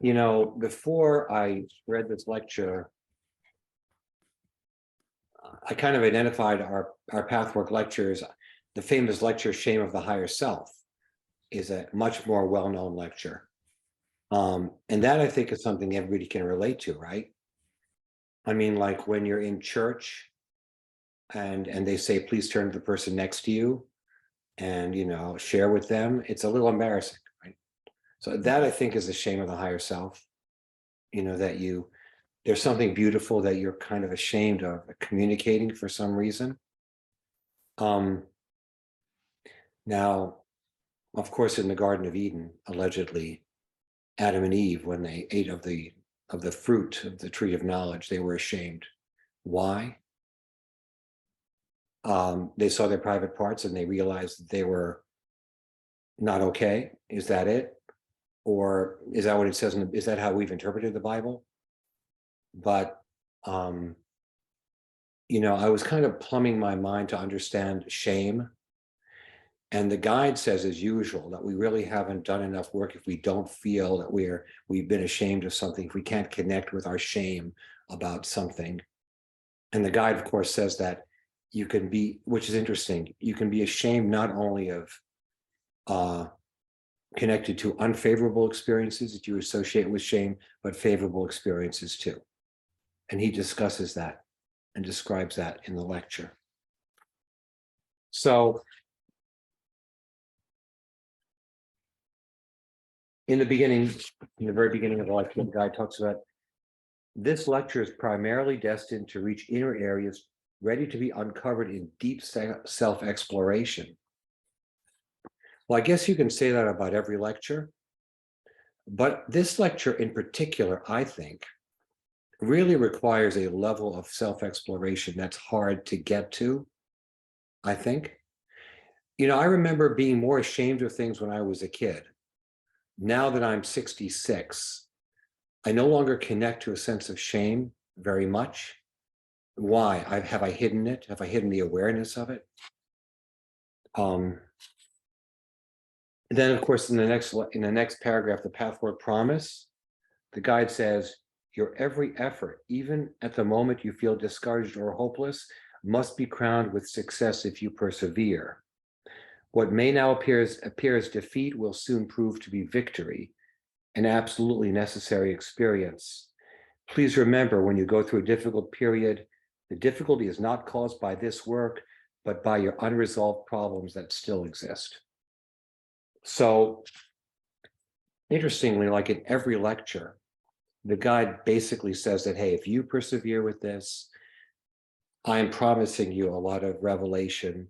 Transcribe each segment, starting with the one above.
Before I read this lecture, I kind of identified our Pathwork lectures. The famous lecture, Shame of the Higher Self, is a much more well-known lecture. And that I think is something everybody can relate to, right? I mean, like when you're in church and they say, please turn to the person next to you and, share with them, it's a little embarrassing, right? So that I think is the shame of the higher self, that there's something beautiful that you're kind of ashamed of communicating for some reason. Now, of course, in the Garden of Eden, allegedly, Adam and Eve, when they ate of the fruit of the tree of knowledge, they were ashamed. Why? They saw their private parts and they realized that they were not okay. Is that it? Or is that what it says? Is that how we've interpreted the Bible? But, I was kind of plumbing my mind to understand shame. And the guide says, as usual, that we really haven't done enough work if we don't feel that we've been ashamed of something, if we can't connect with our shame about something. And the guide, of course, says that you can be, which is interesting, you can be ashamed not only of connected to unfavorable experiences that you associate with shame, but favorable experiences too. And he discusses that and describes that in the lecture. So in the very beginning of the lecture, the guy talks about this lecture is primarily destined to reach inner areas ready to be uncovered in deep self-exploration. Well, I guess you can say that about every lecture, but this lecture in particular, I think, really requires a level of self-exploration that's hard to get to, I think. I remember being more ashamed of things when I was a kid. Now that I'm 66, I no longer connect to a sense of shame very much. Why? Have I hidden it? Have I hidden the awareness of it? Then, of course, in the next paragraph, the Pathwork promise, the guide says, your every effort, even at the moment you feel discouraged or hopeless, must be crowned with success if you persevere. What may now appear as defeat will soon prove to be victory, an absolutely necessary experience. Please remember, when you go through a difficult period, the difficulty is not caused by this work, but by your unresolved problems that still exist. So, interestingly, like in every lecture, the guide basically says that, hey, if you persevere with this, I am promising you a lot of revelation,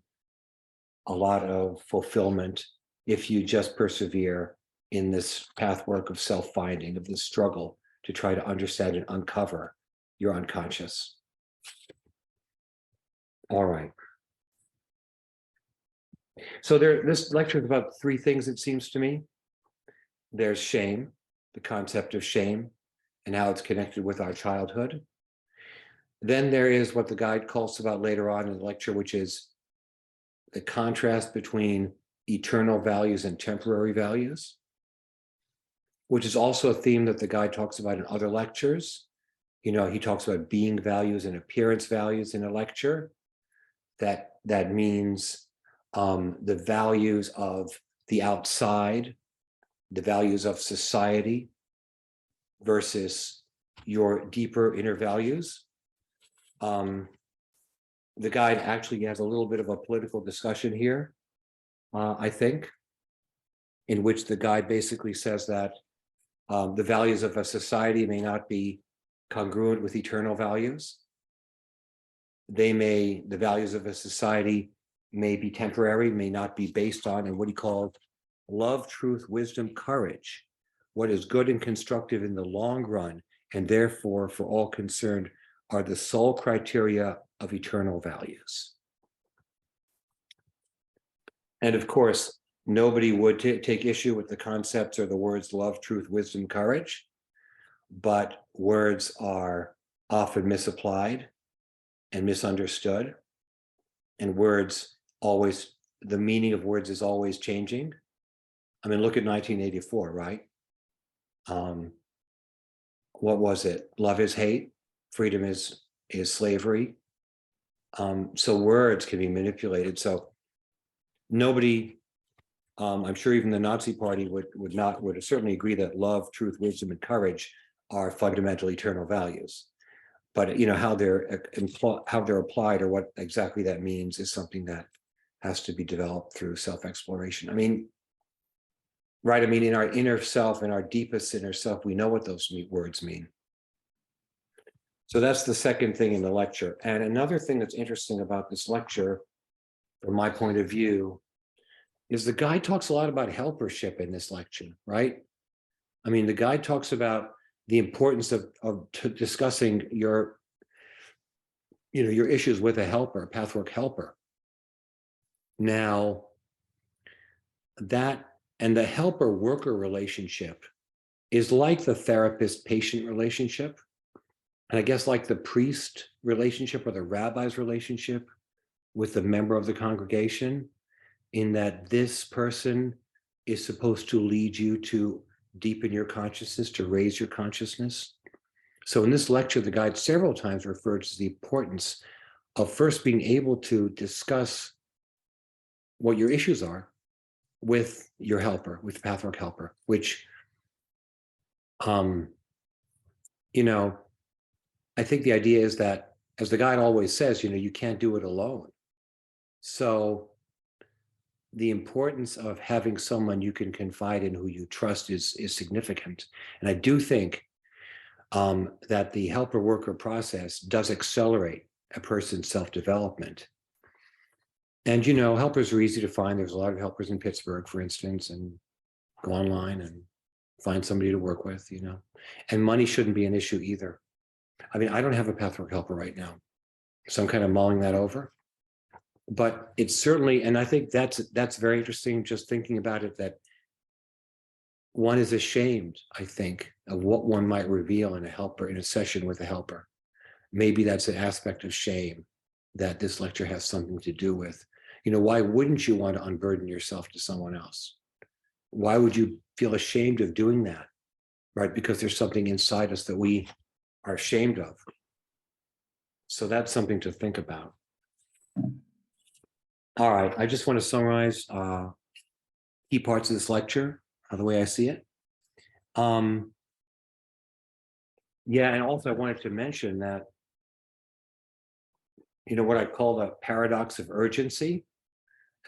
a lot of fulfillment, if you just persevere in this pathwork of self-finding, of this struggle to try to understand and uncover your unconscious. All right. So this lecture is about three things, it seems to me. There's shame, the concept of shame, and how it's connected with our childhood. Then there is what the guide calls about later on in the lecture, which is the contrast between eternal values and temporary values, which is also a theme that the guide talks about in other lectures. He talks about being values and appearance values in a lecture. That means the values of the outside, the values of society versus your deeper inner values. The guide actually has a little bit of a political discussion here, I think, in which the guide basically says that the values of a society may not be congruent with eternal values. The values of a society may be temporary, may not be based on, and what he called love, truth, wisdom, courage, what is good and constructive in the long run, and therefore for all concerned are the sole criteria of eternal values. And of course, nobody would take issue with the concepts or the words love, truth, wisdom, courage, but words are often misapplied and misunderstood, and the meaning of words is always changing. I mean, look at 1984, right? what was it? Love is hate, freedom is slavery. So words can be manipulated. So nobody, I'm sure even the Nazi Party would certainly agree that love, truth, wisdom, and courage are fundamental eternal values. But how they're applied or what exactly that means is something that has to be developed through self-exploration. I mean, right? I mean, in our inner self, in our deepest inner self, we know what those words mean. So that's the second thing in the lecture. And another thing that's interesting about this lecture, from my point of view, is the guy talks a lot about helpership in this lecture, right? I mean, the guy talks about the importance of discussing your issues with a helper, a Pathwork helper. Now, that and the helper-worker relationship is like the therapist-patient relationship, and I guess like the priest relationship or the rabbi's relationship with the member of the congregation, in that this person is supposed to lead you to deepen your consciousness, to raise your consciousness. So in this lecture, the guide several times refers to the importance of first being able to discuss what your issues are with your helper, with the Pathwork helper, which, I think the idea is that, as the guide always says, you can't do it alone. So the importance of having someone you can confide in who you trust is significant. And I do think that the helper-worker process does accelerate a person's self-development. And, helpers are easy to find. There's a lot of helpers in Pittsburgh, for instance, and go online and find somebody to work with, And money shouldn't be an issue either. I mean, I don't have a Pathwork helper right now, so I'm kind of mulling that over. But it's certainly, and I think that's very interesting, just thinking about it, that one is ashamed, I think, of what one might reveal in a session with a helper. Maybe that's an aspect of shame that this lecture has something to do with. Why wouldn't you want to unburden yourself to someone else? Why would you feel ashamed of doing that, right? Because there's something inside us that we are ashamed of. So that's something to think about. All right, I just want to summarize key parts of this lecture, the way I see it. Yeah, and also I wanted to mention that, what I call the paradox of urgency,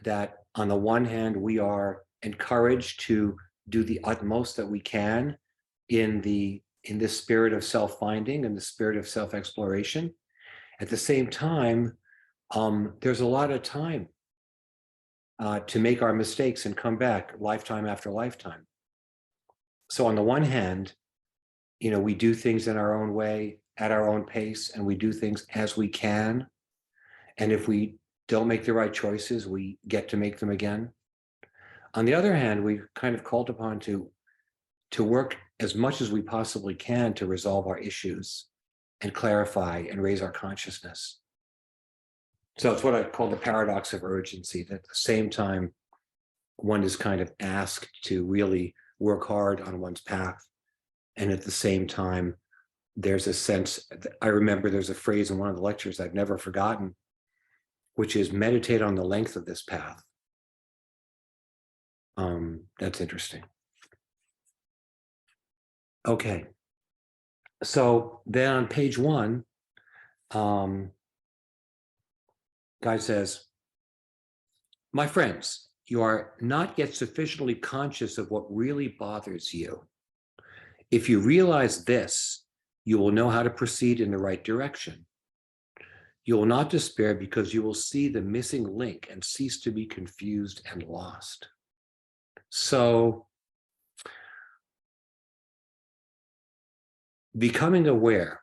that on the one hand, we are encouraged to do the utmost that we can in this spirit of self-finding and the spirit of self-exploration. At the same time, there's a lot of time to make our mistakes and come back lifetime after lifetime. So on the one hand, we do things in our own way, at our own pace, and we do things as we can. And if we don't make the right choices, we get to make them again. On the other hand, we're kind of called upon to work as much as we possibly can to resolve our issues and clarify and raise our consciousness. So it's what I call the paradox of urgency, that at the same time, one is kind of asked to really work hard on one's path. And at the same time, there's a sense, I remember there's a phrase in one of the lectures I've never forgotten, which is meditate on the length of this path. That's interesting. Okay. So then on page 1, guy says, my friends, you are not yet sufficiently conscious of what really bothers you. If you realize this, you will know how to proceed in the right direction. You will not despair because you will see the missing link and cease to be confused and lost. So, becoming aware,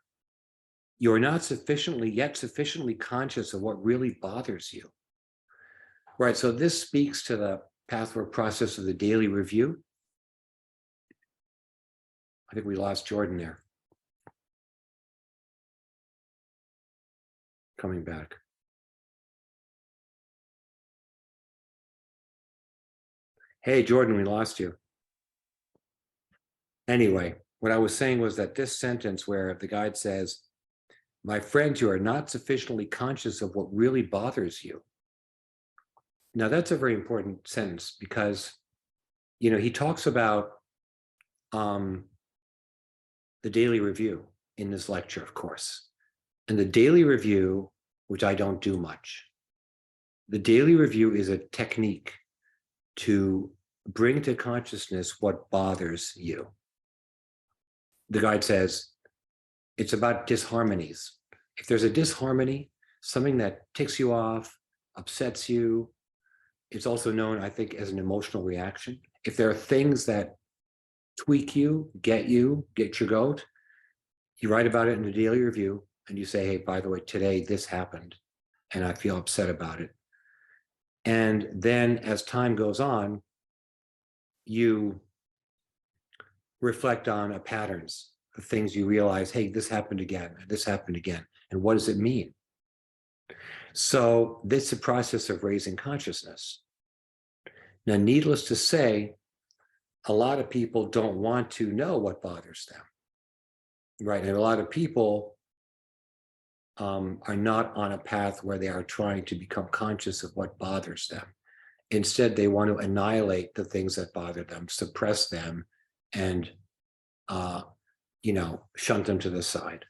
you're not sufficiently conscious of what really bothers you. Right, so this speaks to the Pathwork process of the daily review. I think we lost Jordan there. Coming back. Hey, Jordan, we lost you. Anyway, what I was saying was that this sentence where the guide says, my friends, you are not sufficiently conscious of what really bothers you. Now, that's a very important sentence because, he talks about the daily review in this lecture, of course. And the daily review, which I don't do much, the daily review is a technique to bring to consciousness what bothers you. The guide says it's about disharmonies. If there's a disharmony, something that ticks you off, upsets you, it's also known, I think, as an emotional reaction. If there are things that tweak you, get your goat, you write about it in the daily review and you say, hey, by the way, today this happened and I feel upset about it. And then as time goes on, you reflect on patterns of things you realize, hey, this happened again, this happened again. And what does it mean? So this is a process of raising consciousness. Now, needless to say, a lot of people don't want to know what bothers them, right? And a lot of people are not on a path where they are trying to become conscious of what bothers them. Instead, they want to annihilate the things that bother them, suppress them, and shunt them to the side.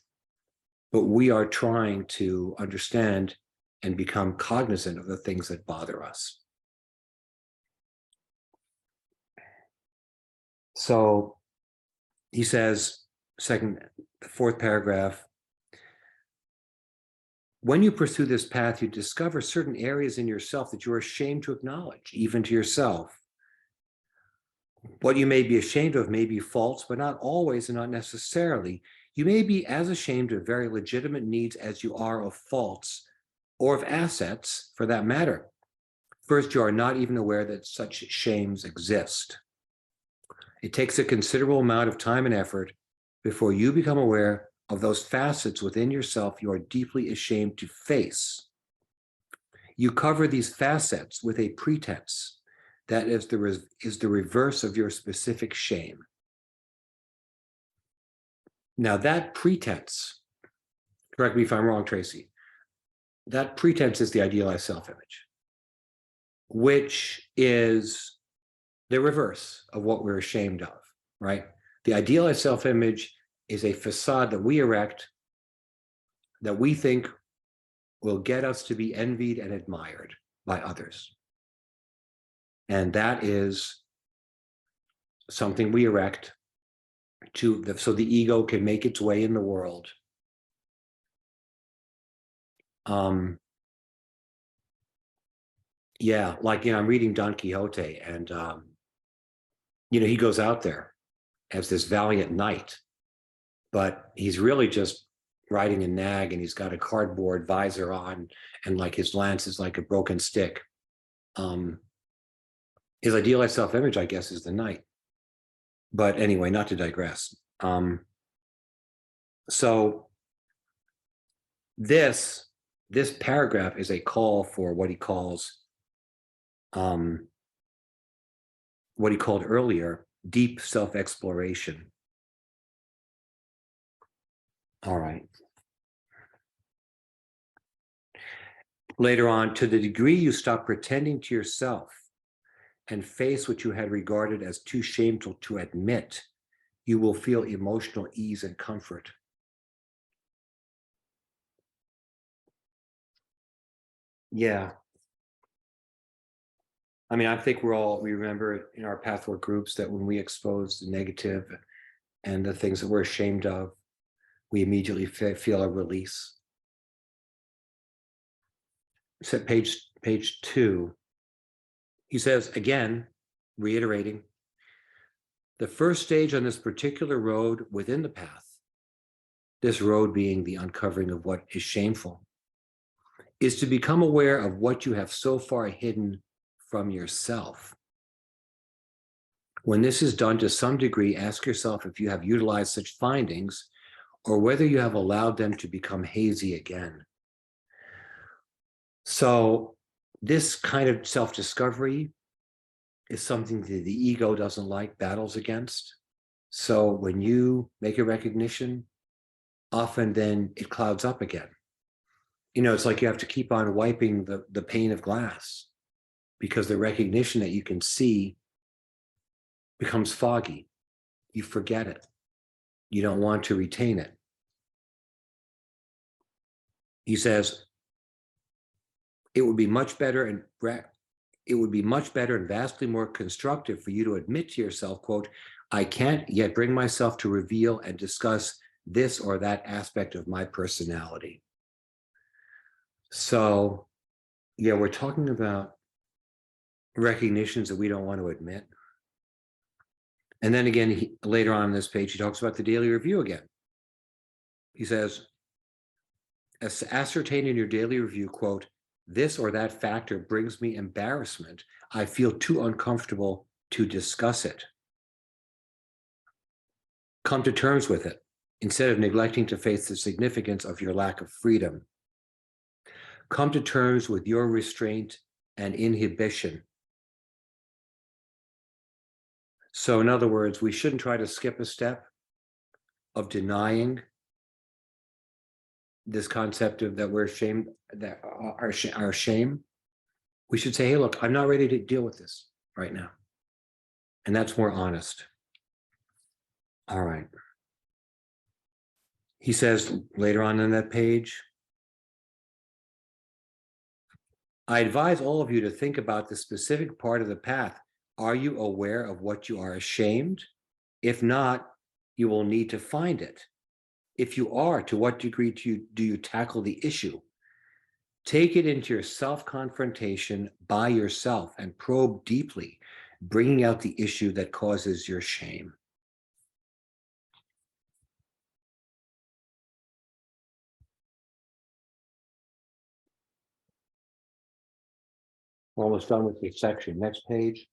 But we are trying to understand and become cognizant of the things that bother us. So he says, the fourth paragraph, when you pursue this path, you discover certain areas in yourself that you're ashamed to acknowledge, even to yourself. What you may be ashamed of may be faults, but not always and not necessarily. You may be as ashamed of very legitimate needs as you are of faults or of assets, for that matter. First, you are not even aware that such shames exist. It takes a considerable amount of time and effort before you become aware of those facets within yourself you are deeply ashamed to face. You cover these facets with a pretense that is the reverse of your specific shame. Now, that pretense, correct me if I'm wrong, Tracy, that pretense is the idealized self-image, which is the reverse of what we're ashamed of, right? The idealized self-image is a facade that we erect that we think will get us to be envied and admired by others. And that is something we erect so the ego can make its way in the world. Yeah, like, I'm reading Don Quixote and, he goes out there as this valiant knight, but he's really just riding a nag and he's got a cardboard visor on and like his lance is like a broken stick. His idealized self-image, I guess, is the knight. But anyway, not to digress. So this paragraph is a call for what he calls, what he called earlier, deep self-exploration. All right. Later on, to the degree you stop pretending to yourself and face what you had regarded as too shameful to admit, you will feel emotional ease and comfort. Yeah. I mean, I think we remember in our Pathwork groups that when we expose the negative and the things that we're ashamed of, we immediately feel a release. So page 2, he says, again, reiterating, the first stage on this particular road within the path, this road being the uncovering of what is shameful, is to become aware of what you have so far hidden from yourself. When this is done to some degree, ask yourself if you have utilized such findings or whether you have allowed them to become hazy again. So this kind of self-discovery is something that the ego doesn't like, battles against. So when you make a recognition, often then it clouds up again. It's like you have to keep on wiping the pane of glass because the recognition that you can see becomes foggy. You forget it. You don't want to retain it. He says, it would be much better and vastly more constructive for you to admit to yourself, quote, I can't yet bring myself to reveal and discuss this or that aspect of my personality. So, yeah, we're talking about recognitions that we don't want to admit. And then again, later on this page, he talks about the daily review again. He says, ascertain in your daily review, quote, this or that factor brings me embarrassment. I feel too uncomfortable to discuss it. Come to terms with it instead of neglecting to face the significance of your lack of freedom. Come to terms with your restraint and inhibition. So in other words, we shouldn't try to skip a step of denying this concept of that we're ashamed, that our shame. We should say, hey, look, I'm not ready to deal with this right now. And that's more honest. All right. He says later on that page, I advise all of you to think about the specific part of the path. Are you aware of what you are ashamed? If not, you will need to find it. If you are, to what degree do you tackle the issue? Take it into your self-confrontation by yourself and probe deeply, bringing out the issue that causes your shame. We're almost done with this section. Next page.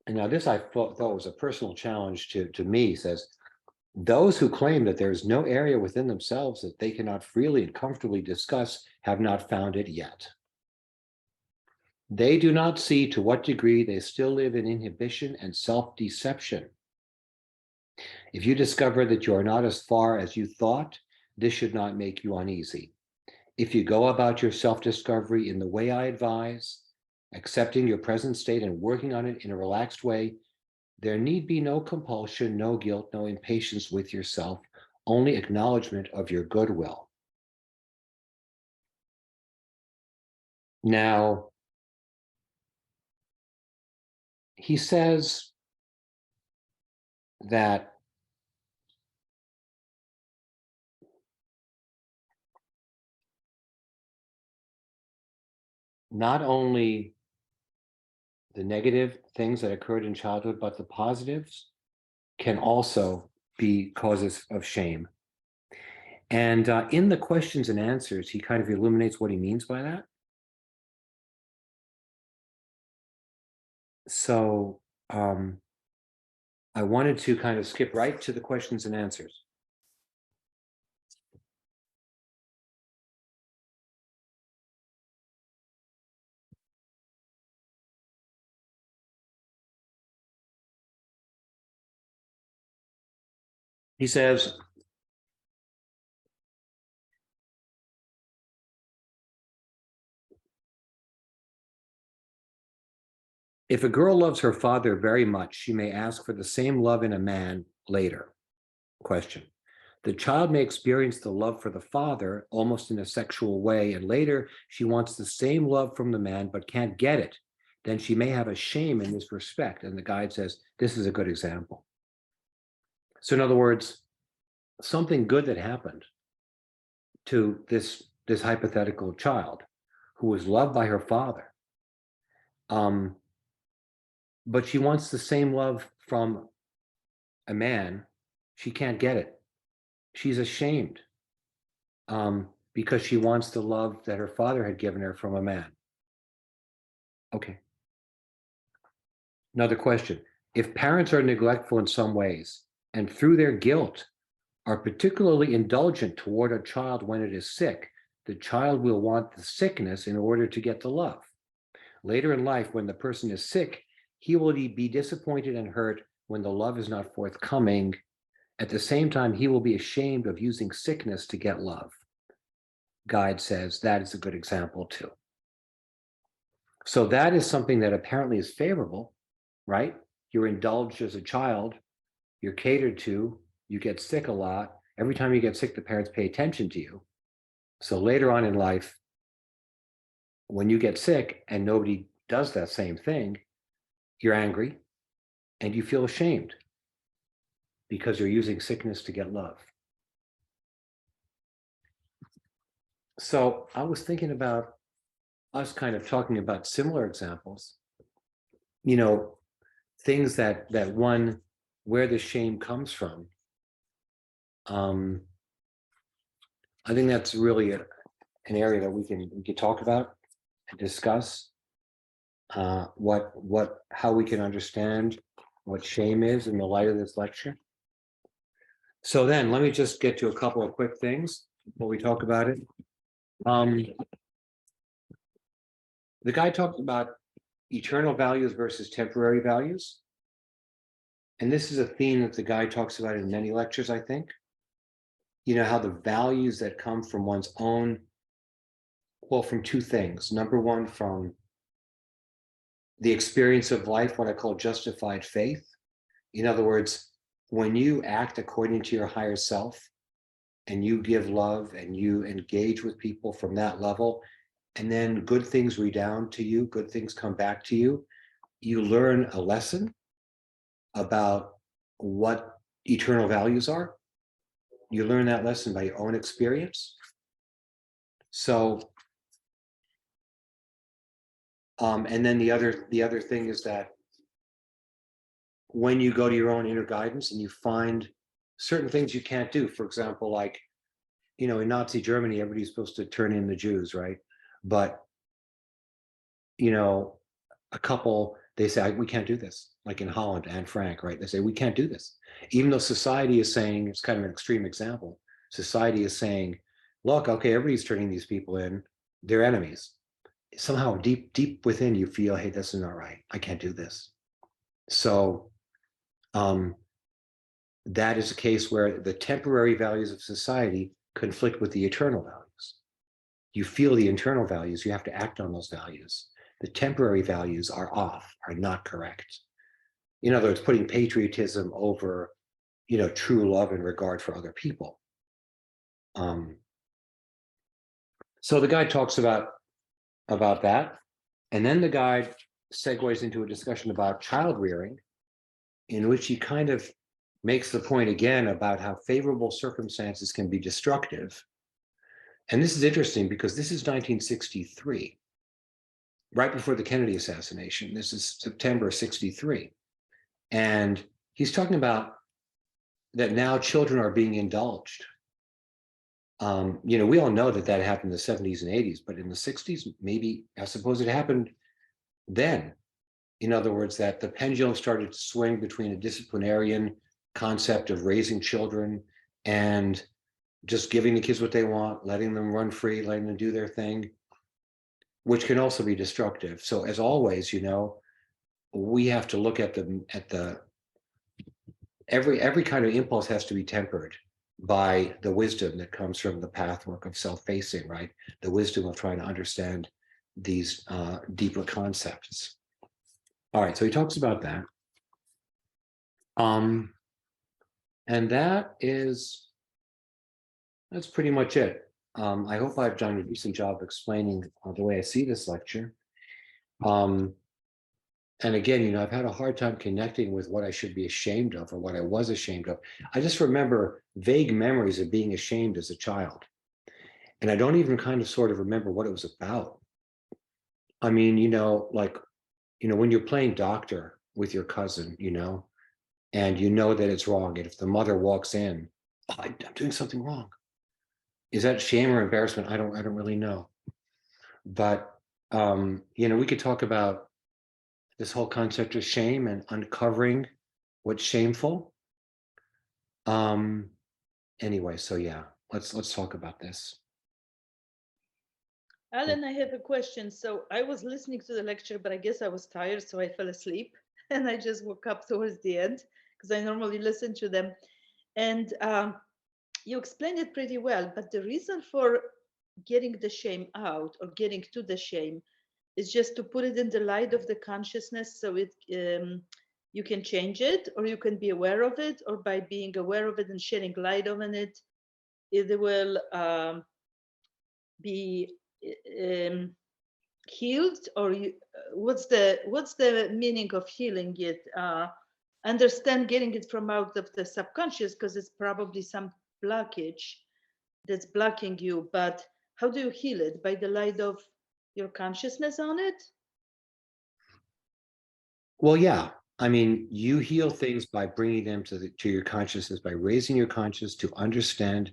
And now this I thought was a personal challenge to me. He says, those who claim that there is no area within themselves that they cannot freely and comfortably discuss have not found it yet. They do not see to what degree they still live in inhibition and self-deception. If you discover that you are not as far as you thought, this should not make you uneasy. If you go about your self-discovery in the way I advise, accepting your present state and working on it in a relaxed way, there need be no compulsion, no guilt, no impatience with yourself, only acknowledgement of your goodwill. Now, he says that not only the negative things that occurred in childhood, but the positives can also be causes of shame. And in the questions and answers, he kind of illuminates what he means by that. So I wanted to kind of skip right to the questions and answers. He says, if a girl loves her father very much, she may ask for the same love in a man later. Question. The child may experience the love for the father almost in a sexual way, and later she wants the same love from the man but can't get it. Then she may have a shame in this respect. And the guide says, this is a good example. So in other words, something good that happened to this hypothetical child who was loved by her father, but she wants the same love from a man. She can't get it. She's ashamed because she wants the love that her father had given her from a man. Okay. Another question. If parents are neglectful in some ways and through their guilt are particularly indulgent toward a child when it is sick, the child will want the sickness in order to get the love. Later in life, when the person is sick, he will be disappointed and hurt when the love is not forthcoming. At the same time, he will be ashamed of using sickness to get love. Guide says that is a good example too. So that is something that apparently is favorable, right? You're indulged as a child, you're catered to, you get sick a lot. Every time you get sick, the parents pay attention to you. So later on in life, when you get sick and nobody does that same thing, you're angry and you feel ashamed because you're using sickness to get love. So I was thinking about us kind of talking about similar examples, things that one, where the shame comes from. I think that's really an area that we can talk about and discuss how we can understand what shame is in the light of this lecture. So then let me just get to a couple of quick things before we talk about it. The guy talked about eternal values versus temporary values. And this is a theme that the guy talks about in many lectures, I think. How the values that come from one's own, well, from two things. Number one, from the experience of life, what I call justified faith. In other words, when you act according to your higher self and you give love and you engage with people from that level, and then good things redound to you, good things come back to you, you learn a lesson about what eternal values are. You learn that lesson by your own experience. So, and then the other thing is that when you go to your own inner guidance and you find certain things you can't do, for example, like, in Nazi Germany, everybody's supposed to turn in the Jews, right? But, a couple, they say, we can't do this. Like in Holland, Anne Frank, right? They say, we can't do this. Even though society is saying, it's kind of an extreme example, society is saying, look, okay, everybody's turning these people in, they're enemies. Somehow deep within you feel, hey, this is not right. I can't do this. So that is a case where the temporary values of society conflict with the eternal values. You feel the internal values, you have to act on those values. The temporary values are off, are not correct. In other words, putting patriotism over, true love and regard for other people. So the guy talks about that. And then the guy segues into a discussion about child rearing, in which he kind of makes the point again about how favorable circumstances can be destructive. And this is interesting because this is 1963, right before the Kennedy assassination. This is September 63. And he's talking about that now children are being indulged. We all know that happened in the 70s and 80s, but in the 60s, maybe, I suppose it happened then. In other words, that the pendulum started to swing between a disciplinarian concept of raising children and just giving the kids what they want, letting them run free, letting them do their thing, which can also be destructive. So as always, we have to look at every kind of impulse has to be tempered by the wisdom that comes from the pathwork of self-facing, right? The wisdom of trying to understand these deeper concepts. All right, so he talks about that. And that's pretty much it. I hope I've done a decent job explaining the way I see this lecture. And again, I've had a hard time connecting with what I should be ashamed of or what I was ashamed of. I just remember vague memories of being ashamed as a child. And I don't even kind of sort of remember what it was about. I mean, when you're playing doctor with your cousin, and that it's wrong. And if the mother walks in, oh, I'm doing something wrong. Is that shame or embarrassment? I don't really know. But, we could talk about this whole concept of shame and uncovering what's shameful. Anyway, so yeah, let's talk about this. Alan, I have a question. So I was listening to the lecture, but I guess I was tired, so I fell asleep. And I just woke up towards the end because I normally listen to them. And you explained it pretty well. But the reason for getting the shame out or getting to the shame is just to put it in the light of the consciousness so it you can change it, or you can be aware of it, or by being aware of it and shedding light on it, it will be healed, or what's the meaning of healing it? Understand getting it from out of the subconscious, because it's probably some blockage that's blocking you, but how do you heal it? By the light of your consciousness on it? Well, yeah. I mean, you heal things by bringing them to your consciousness, by raising your consciousness to understand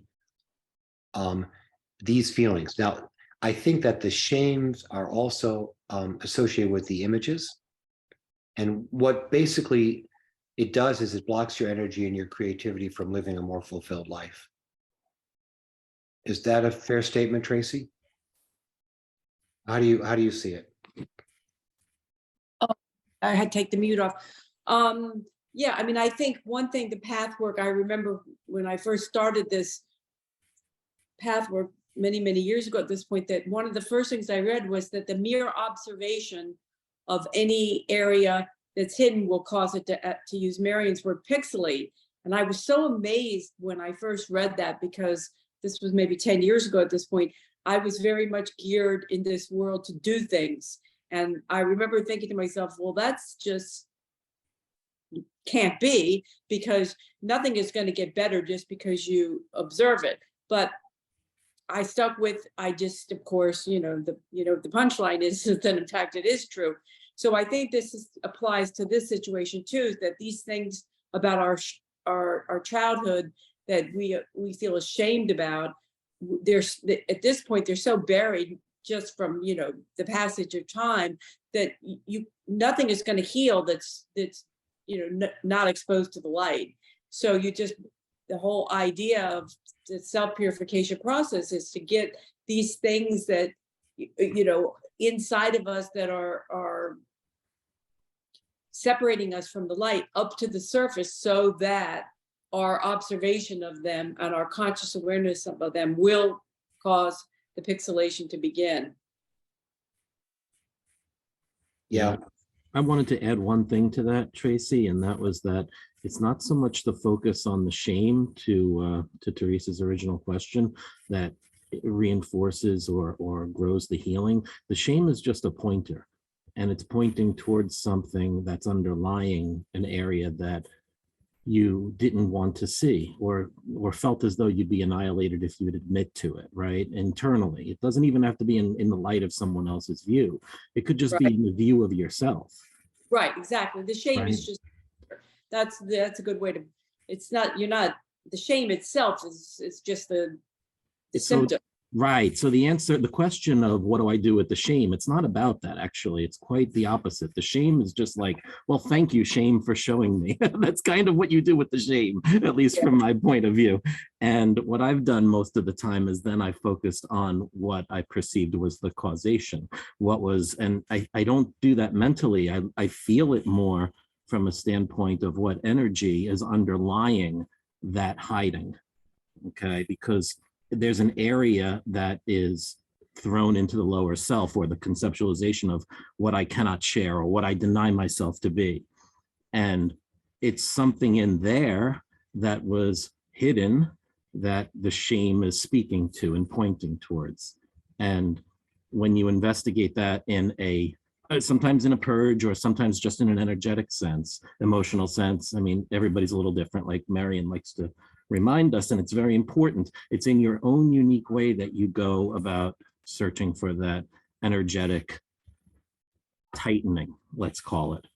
these feelings. Now, I think that the shames are also associated with the images. And what basically it does is it blocks your energy and your creativity from living a more fulfilled life. Is that a fair statement, Tracy? How do you see it? Oh, I had to take the mute off. Yeah, I mean, I think one thing, the Pathwork, I remember when I first started this Pathwork many, many years ago at this point, that one of the first things I read was that the mere observation of any area that's hidden will cause it to use Marion's word, pixelate. And I was so amazed when I first read that, because this was maybe 10 years ago at this point. I was very much geared in this world to do things. And I remember thinking to myself, well, that's just can't be, because nothing is going to get better just because you observe it. But I stuck with, I just, of course, the punchline is that in fact it is true. So I think this applies to this situation too, that these things about our childhood that we feel ashamed about, at this point they're so buried just from the passage of time, that nothing is going to heal that's not exposed to the light. So the whole idea of the self-purification process is to get these things that inside of us that are separating us from the light up to the surface, so that our observation of them and our conscious awareness of them will cause the pixelation to begin. Yeah. I wanted to add one thing to that, Tracy, and that was that it's not so much the focus on the shame to Teresa's original question that it reinforces or grows the healing. The shame is just a pointer, and it's pointing towards something that's underlying an area that you didn't want to see, or felt as though you'd be annihilated if you would admit to it, right? Internally. It doesn't even have to be in the light of someone else's view. It could just be in the view of yourself. Right, exactly. The shame is just, that's a good way to, it's not, the shame itself is just the symptom. Right. So the question of what do I do with the shame, it's not about that, actually. It's quite the opposite. The shame is just like, well, thank you, shame, for showing me. That's kind of what you do with the shame, at least from my point of view. And what I've done most of the time is then I focused on what I perceived was the causation. And I don't do that mentally. I feel it more from a standpoint of what energy is underlying that hiding. Okay, because there's an area that is thrown into the lower self, or the conceptualization of what I cannot share or what I deny myself to be. And it's something in there that was hidden that the shame is speaking to and pointing towards. And when you investigate that in sometimes in a purge, or sometimes just in an energetic sense, emotional sense, I mean, everybody's a little different, like Marion likes to remind us, and it's very important. It's in your own unique way that you go about searching for that energetic tightening, let's call it.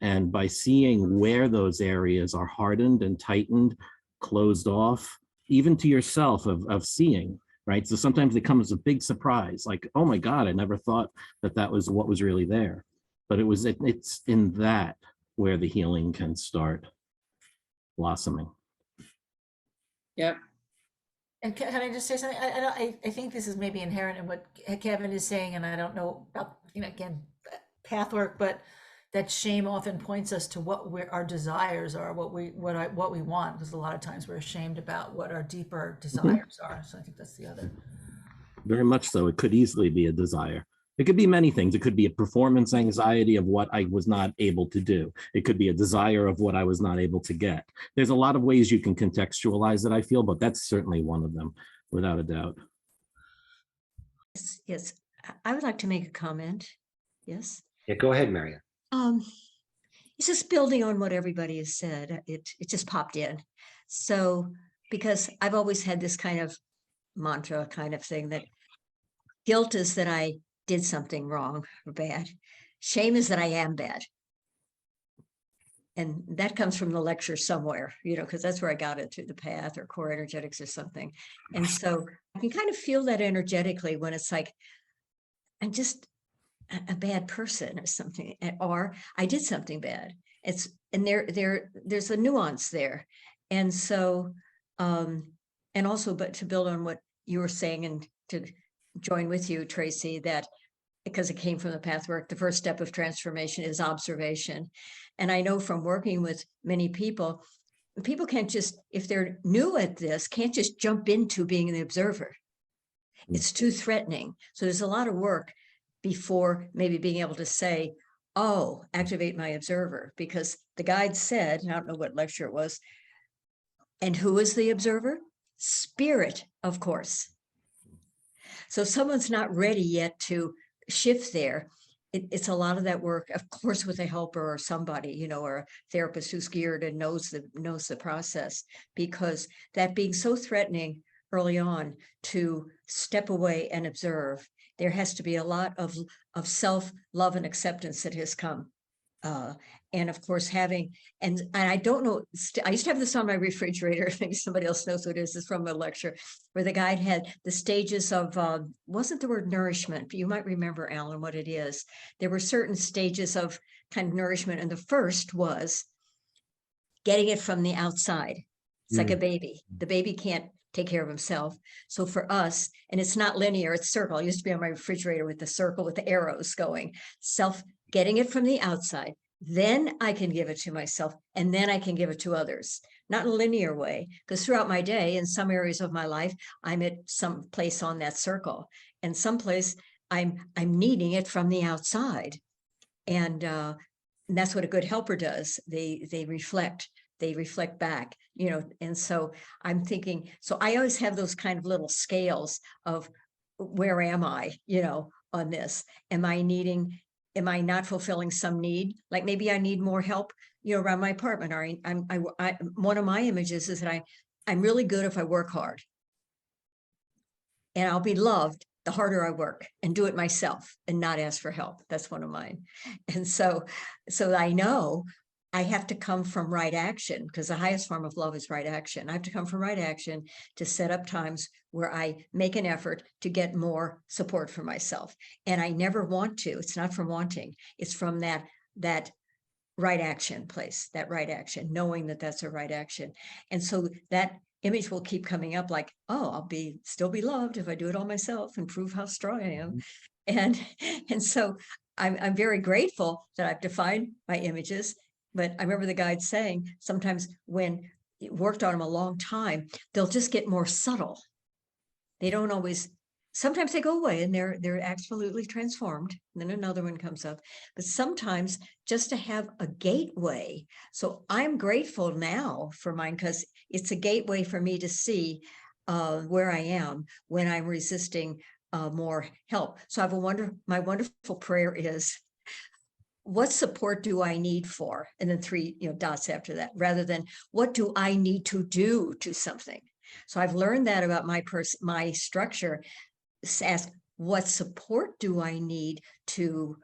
And by seeing where those areas are hardened and tightened, closed off, even to yourself of seeing, right? So sometimes it comes as a big surprise, like, oh my God, I never thought that was what was really there. But it's in that where the healing can start blossoming. Yep. And can I just say something? I think this is maybe inherent in what Kevin is saying, and I don't know about, again, pathwork, but that shame often points us to what our desires are, what we want, because a lot of times we're ashamed about what our deeper desires are. So I think that's the other. Very much so. It could easily be a desire. It could be many things. It could be a performance anxiety of what I was not able to do. It could be a desire of what I was not able to get. There's a lot of ways you can contextualize it, I feel, but that's certainly one of them, without a doubt. Yes, I would like to make a comment. Yes. Yeah, go ahead, Marian. It's just building on what everybody has said. It just popped in. So, because I've always had this kind of mantra kind of thing that guilt is that I did something wrong or bad. Shame is that I am bad. And that comes from the lecture somewhere, because that's where I got it, through the path or core energetics or something. And so I can kind of feel that energetically when it's like, I'm just a bad person or something, or I did something bad. And there's a nuance there. And so, and also, but to build on what you were saying and to join with you, Tracy, that because it came from the pathwork, the first step of transformation is observation. And I know from working with many people can't just, if they're new at this, can't just jump into being the observer. It's too threatening. So there's a lot of work before maybe being able to say, oh, activate my observer, because the guide said, and I don't know what lecture it was, and who is the observer? Spirit, of course. So if someone's not ready yet to shift there, it's a lot of that work, of course, with a helper or somebody, or a therapist who's geared and knows the process, because that being so threatening early on to step away and observe, there has to be a lot of self-love and acceptance that has come. And of course, and I don't know, I used to have this on my refrigerator. Maybe somebody else knows what it is. It's from a lecture where the guide had the stages of, wasn't the word nourishment, but you might remember, Alan, what it is. There were certain stages of kind of nourishment. And the first was getting it from the outside. It's like a baby. The baby can't take care of himself. So for us, and it's not linear, it's circle. It used to be on my refrigerator with the circle with the arrows going, getting it from the outside. Then I can give it to myself, and then I can give it to others. Not in a linear way, because throughout my day, in some areas of my life, I'm at some place on that circle, and someplace I'm needing it from the outside. And that's what a good helper does. They reflect back, and so I'm thinking, so I always have those kind of little scales of where am I, on this? Am I not fulfilling some need? Like maybe I need more help, around my apartment. Or one of my images is that I'm really good if I work hard. And I'll be loved the harder I work and do it myself and not ask for help. That's one of mine. And so I know I have to come from right action, because the highest form of love is right action. I have to come from right action to set up times where I make an effort to get more support for myself. And I never want to. It's not from wanting. It's from that right action place, that right action, knowing that that's a right action. And so that image will keep coming up like, oh, I'll still be loved if I do it all myself and prove how strong I am. And so I'm very grateful that I've defined my images. But I remember the guide saying sometimes when you worked on them a long time, they'll just get more subtle. They don't always, sometimes they go away and they're absolutely transformed. And then another one comes up. But sometimes just to have a gateway. So I'm grateful now for mine, because it's a gateway for me to see where I am when I'm resisting more help. So I have my wonderful prayer is, what support do I need for? And then 3 dots after that, rather than what do I need to do to something? So I've learned that about my structure. Ask, what support do I need to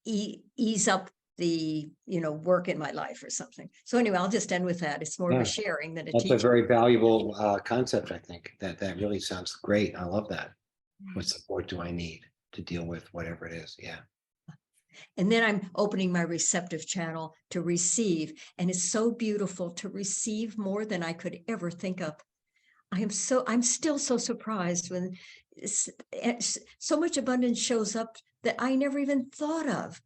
ease up the work in my life or something? So anyway, I'll just end with that. It's more of a sharing than a teaching. That's a very valuable concept, I think. That really sounds great. I love that. What support do I need to deal with whatever it is? Yeah. And then I'm opening my receptive channel to receive. And it's so beautiful to receive more than I could ever think of. I'm still so surprised when so much abundance shows up that I never even thought of.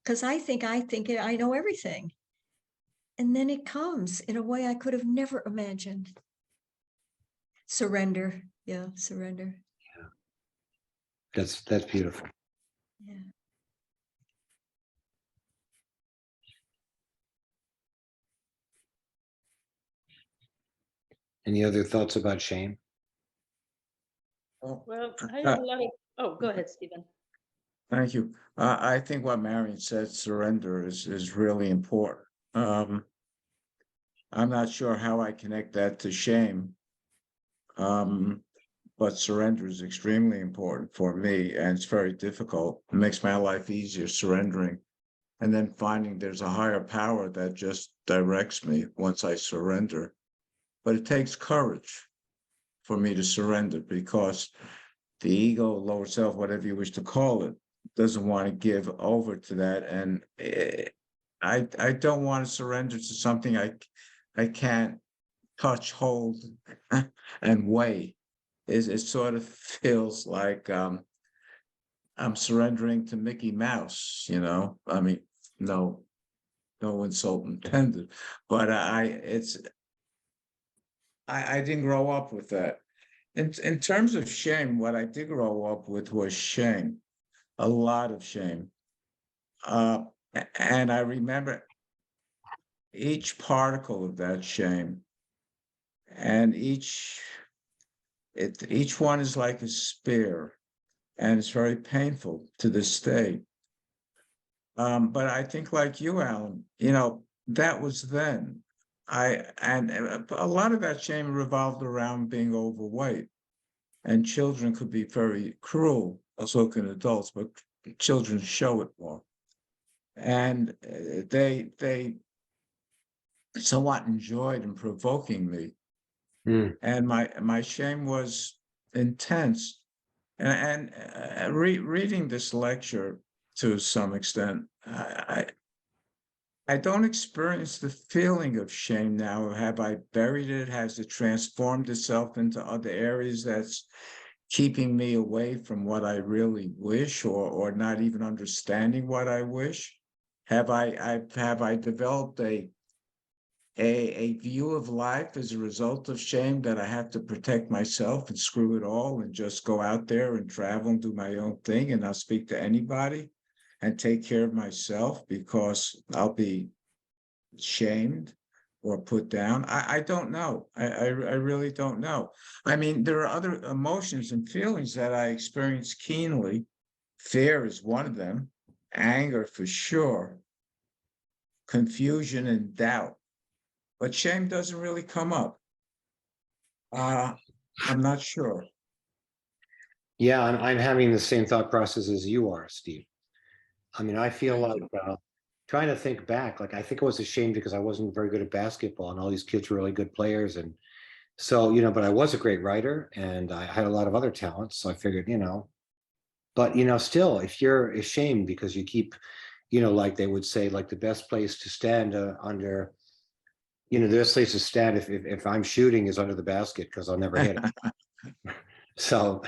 Because I think I know everything. And then it comes in a way I could have never imagined. Surrender. Yeah, surrender. That's beautiful. Yeah. Any other thoughts about shame? Well, I have a lot of, oh, go ahead, Stephen. Thank you. I think what Marion said, surrender is really important. I'm not sure how I connect that to shame. But surrender is extremely important for me, and it's very difficult. It makes my life easier surrendering, and then finding there's a higher power that just directs me once I surrender. But it takes courage for me to surrender, because the ego, lower self, whatever you wish to call it, doesn't want to give over to that. And I don't want to surrender to something I can't touch, hold, and weigh. It sort of feels like I'm surrendering to Mickey Mouse, you know. I mean, no insult intended, but I didn't grow up with that. In terms of shame, what I did grow up with was shame, a lot of shame. And I remember each particle of that shame, and each one is like a spear, and it's very painful to this day. But I think, like you, Alan, you know, that was then. And a lot of that shame revolved around being overweight, and children could be very cruel, so can adults, but children show it more. And they somewhat enjoyed in provoking me. And my shame was intense. And reading this lecture to some extent, I don't experience the feeling of shame now. Have I buried it? Has it transformed itself into other areas that's keeping me away from what I really wish, or not even understanding what I wish? Have I developed a view of life as a result of shame that I have to protect myself and screw it all and just go out there and travel and do my own thing and not speak to anybody and take care of myself because I'll be shamed or put down? I don't know. I really don't know. I mean, there are other emotions and feelings that I experience keenly. Fear is one of them, anger for sure, confusion and doubt. But shame doesn't really come up. I'm not sure. Yeah, I'm having the same thought process as you are, Steve. I mean, I feel like trying to think back, like I think it was a shame because I wasn't very good at basketball and all these kids were really good players. And so, you know, but I was a great writer and I had a lot of other talents. So I figured, you know, but, you know, still, if you're ashamed because you keep, you know, like they would say, like the best place to stand under, you know, the best place to stand if I'm shooting is under the basket because I'll never hit it. So,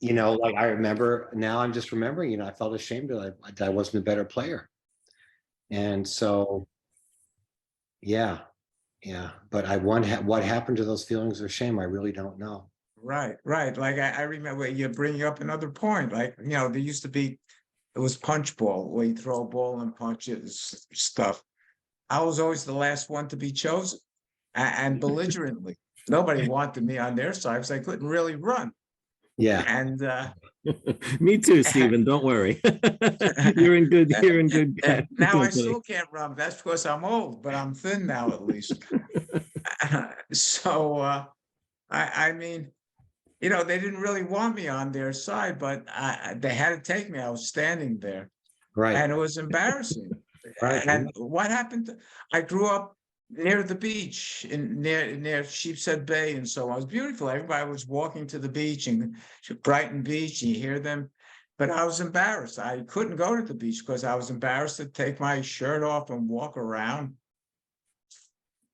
you know, like I remember now, I'm just remembering, you know, I felt ashamed that I wasn't a better player. And so, yeah, but what happened to those feelings of shame? I really don't know. Right. Like I remember you're bringing up another point. Like, you know, there used to be, it was punch ball where you throw a ball and punch it and stuff. I was always the last one to be chosen, and belligerently. Nobody wanted me on their side because I couldn't really run. Yeah. And Me too, Stephen. Don't worry. You're in good. You're in good. now I company. still can't run. That's because I'm old, but I'm thin now at least. So I mean, you know, they didn't really want me on their side, but they had to take me. I was standing there, Right. and it was embarrassing. Right. And what happened? I grew up near the beach, near Sheepshead Bay, and so on. It was beautiful. Everybody was walking to the beach and Brighton Beach. And you hear them, but I was embarrassed. I couldn't go to the beach because I was embarrassed to take my shirt off and walk around.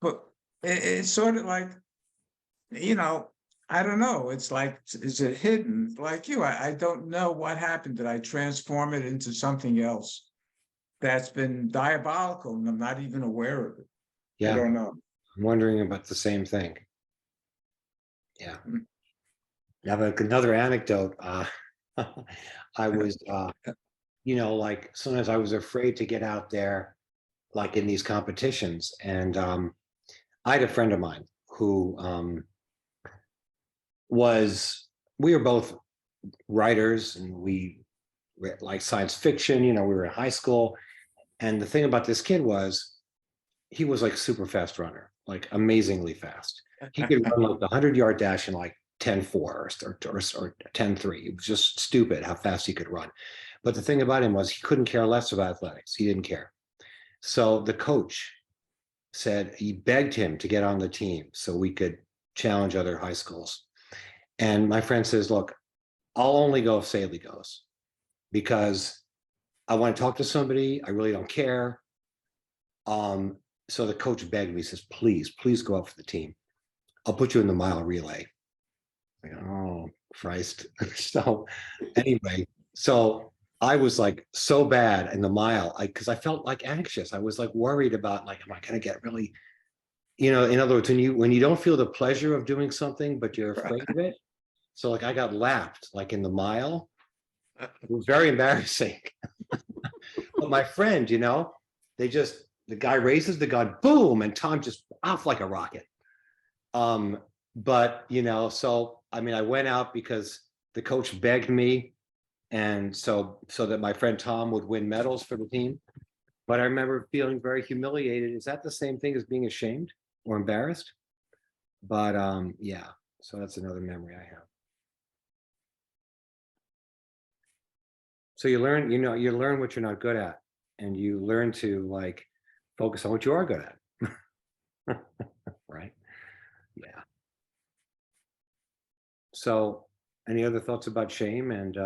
But it's sort of like you know, I don't know. It's like, is it hidden? Like you, I don't know what happened. Did I transform it into something else that's been diabolical and I'm not even aware of it? I Yeah, don't know. I'm wondering about the same thing. Yeah. I have another anecdote. I was, like sometimes I was afraid to get out there, like in these competitions. And I had a friend of mine who we were both writers and we read like science fiction, we were in high school. And the thing about this kid was he was like super fast runner, like amazingly fast. He could run like the 100-yard dash in like 10:4 or 10:3. It was just stupid how fast he could run. But the thing about him was he couldn't care less about athletics. He didn't care. So the coach said he begged him to get on the team so we could challenge other high schools. And my friend says, look, I'll only go if Saly goes because I want to talk to somebody. I really don't care. So the coach begged me, he says, please go up for the team. I'll put you in the mile relay. Like, oh, Christ. So anyway, so I was like so bad in the mile because I felt like anxious. I was like worried about like, am I going to get really, in other words, when you don't feel the pleasure of doing something, but you're afraid of it. So like I got lapped like in the mile. It was very embarrassing. But my friend, the guy raises the gun, boom, and Tom just off like a rocket. But so I went out because the coach begged me, and so that my friend Tom would win medals for the team. But I remember feeling very humiliated. Is that the same thing as being ashamed or embarrassed? But yeah, so that's another memory I have. So you learn what you're not good at, and you learn to like focus on what you are good at. Right? Yeah. So any other thoughts about shame and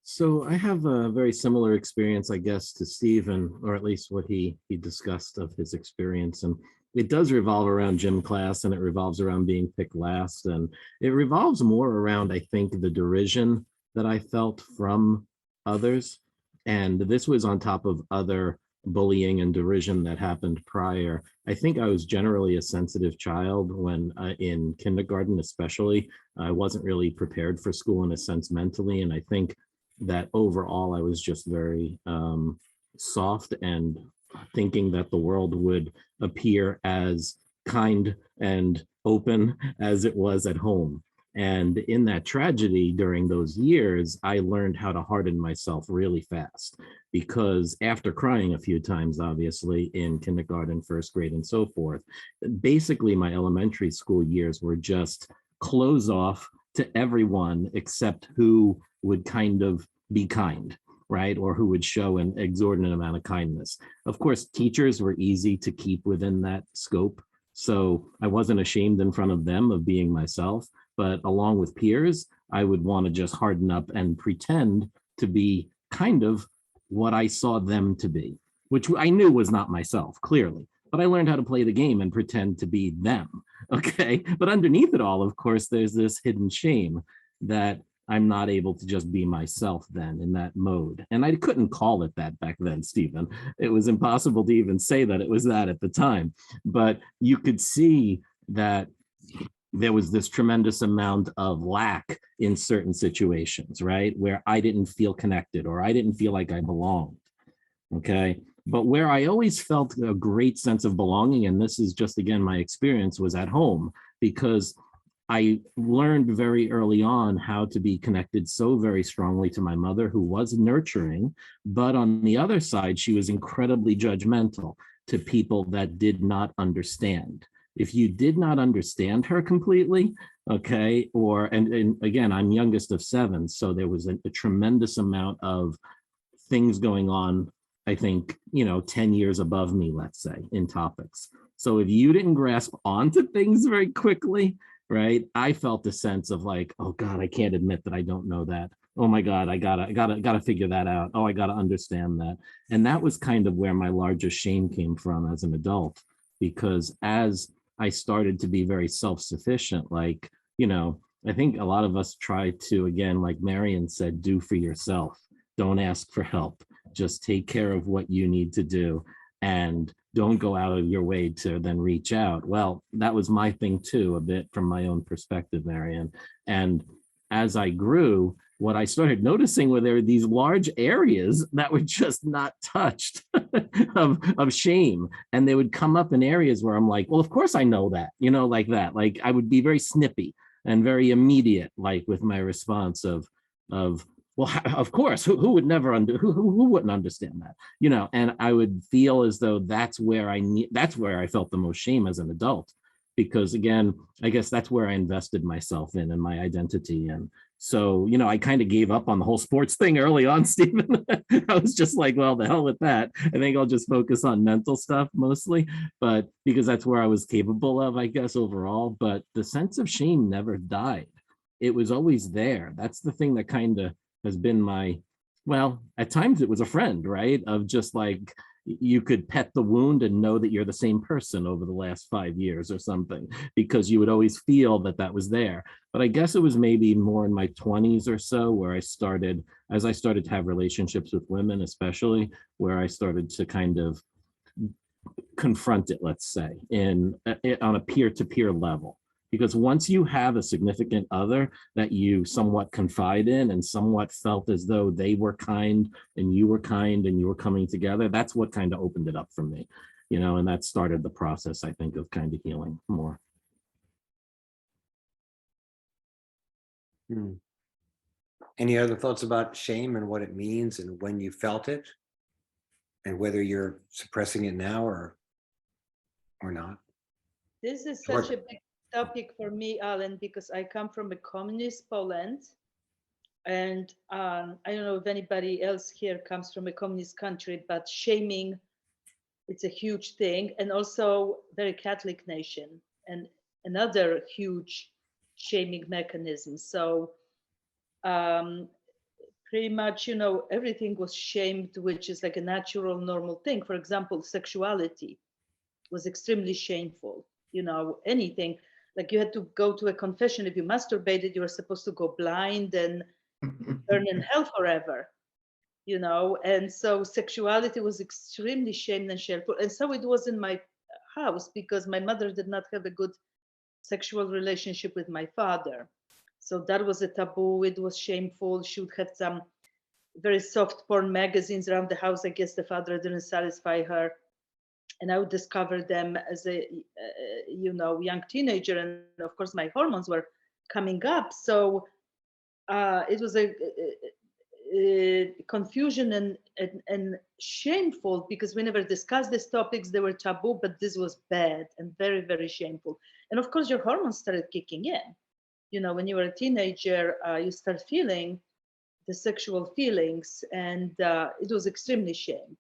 So I have a very similar experience, I guess, to Stephen, or at least what he discussed of his experience. And it does revolve around gym class, and it revolves around being picked last. And it revolves more around, I think, the derision that I felt from others. And this was on top of other bullying and derision that happened prior. I think I was generally a sensitive child when in kindergarten, especially. I wasn't really prepared for school in a sense mentally. And I think that overall I was just very soft and thinking that the world would appear as kind and open as it was at home. And in that tragedy during those years, I learned how to harden myself really fast because after crying a few times, obviously in kindergarten, first grade, and so forth, basically my elementary school years were just close off to everyone except who would kind of be kind, right? Or who would show an exorbitant amount of kindness. Of course, teachers were easy to keep within that scope. So I wasn't ashamed in front of them of being myself, but along with peers, I would want to just harden up and pretend to be kind of what I saw them to be, which I knew was not myself, clearly. But I learned how to play the game and pretend to be them. Okay. But underneath it all, of course, there's this hidden shame that I'm not able to just be myself then in that mode. And I couldn't call it that back then, Stephen. It was impossible to even say that it was that at the time. But you could see that there was this tremendous amount of lack in certain situations, right? Where I didn't feel connected or I didn't feel like I belonged. Okay. But where I always felt a great sense of belonging, and this is just, again, my experience, was at home, because I learned very early on how to be connected so very strongly to my mother, who was nurturing, but on the other side, she was incredibly judgmental to people that did not understand. If you did not understand her completely, okay, and again, I'm youngest of 7, so there was a tremendous amount of things going on, I think, 10 years above me, let's say, in topics. So if you didn't grasp onto things very quickly, right, I felt a sense of like, oh God, I can't admit that I don't know that. Oh my God, I gotta figure that out. Oh, I gotta understand that. And that was kind of where my largest shame came from as an adult, because as I started to be very self-sufficient. Like, you know, I think a lot of us try to, again, like Marion said, do for yourself. Don't ask for help. Just take care of what you need to do and don't go out of your way to then reach out. Well, that was my thing too, a bit from my own perspective, Marion. And as I grew, what I started noticing were there were these large areas that were just not touched of shame. And they would come up in areas where I'm like, well, of course I know that, you know, like that. Like I would be very snippy and very immediate, like with my response of well, of course, who would never who wouldn't understand that, you know? And I would feel as though that's where I felt the most shame as an adult, because again, I guess that's where I invested myself in and my identity. And so, you know, I kind of gave up on the whole sports thing early on, Stephen. I was just like, well, the hell with that. I think I'll just focus on mental stuff mostly, but because that's where I was capable of, I guess, overall. But the sense of shame never died. It was always there. That's the thing that kind of has been well, at times it was a friend, right? Of just like, you could pet the wound and know that you're the same person over the last 5 years or something, because you would always feel that that was there. But I guess it was maybe more in my 20s or so where as I started to have relationships with women, especially, where I started to kind of confront it, let's say, on a peer-to-peer level. Because once you have a significant other that you somewhat confide in and somewhat felt as though they were kind and you were coming together, that's what kind of opened it up for me, you know, and that started the process, I think, of kind of healing more. Any other thoughts about shame and what it means and when you felt it and whether you're suppressing it now or not? This is such a big topic for me, Alan, because I come from a communist Poland. And I don't know if anybody else here comes from a communist country, but shaming, it's a huge thing. And also very Catholic nation and another huge shaming mechanism. So pretty much, you know, everything was shamed, which is like a natural, normal thing. For example, sexuality was extremely shameful. You know, anything. Like you had to go to a confession. If you masturbated, you were supposed to go blind and burn in hell forever, you know. And so sexuality was extremely shamed and shameful. And so it was in my house because my mother did not have a good sexual relationship with my father. So that was a taboo. It was shameful. She would have some very soft porn magazines around the house. I guess the father didn't satisfy her. And I would discover them as a, you know, young teenager. And of course, my hormones were coming up. So it was a confusion and shameful because we never discussed these topics. They were taboo, but this was bad and very, very shameful. And of course, your hormones started kicking in. You know, when you were a teenager, you start feeling the sexual feelings, and it was extremely shamed.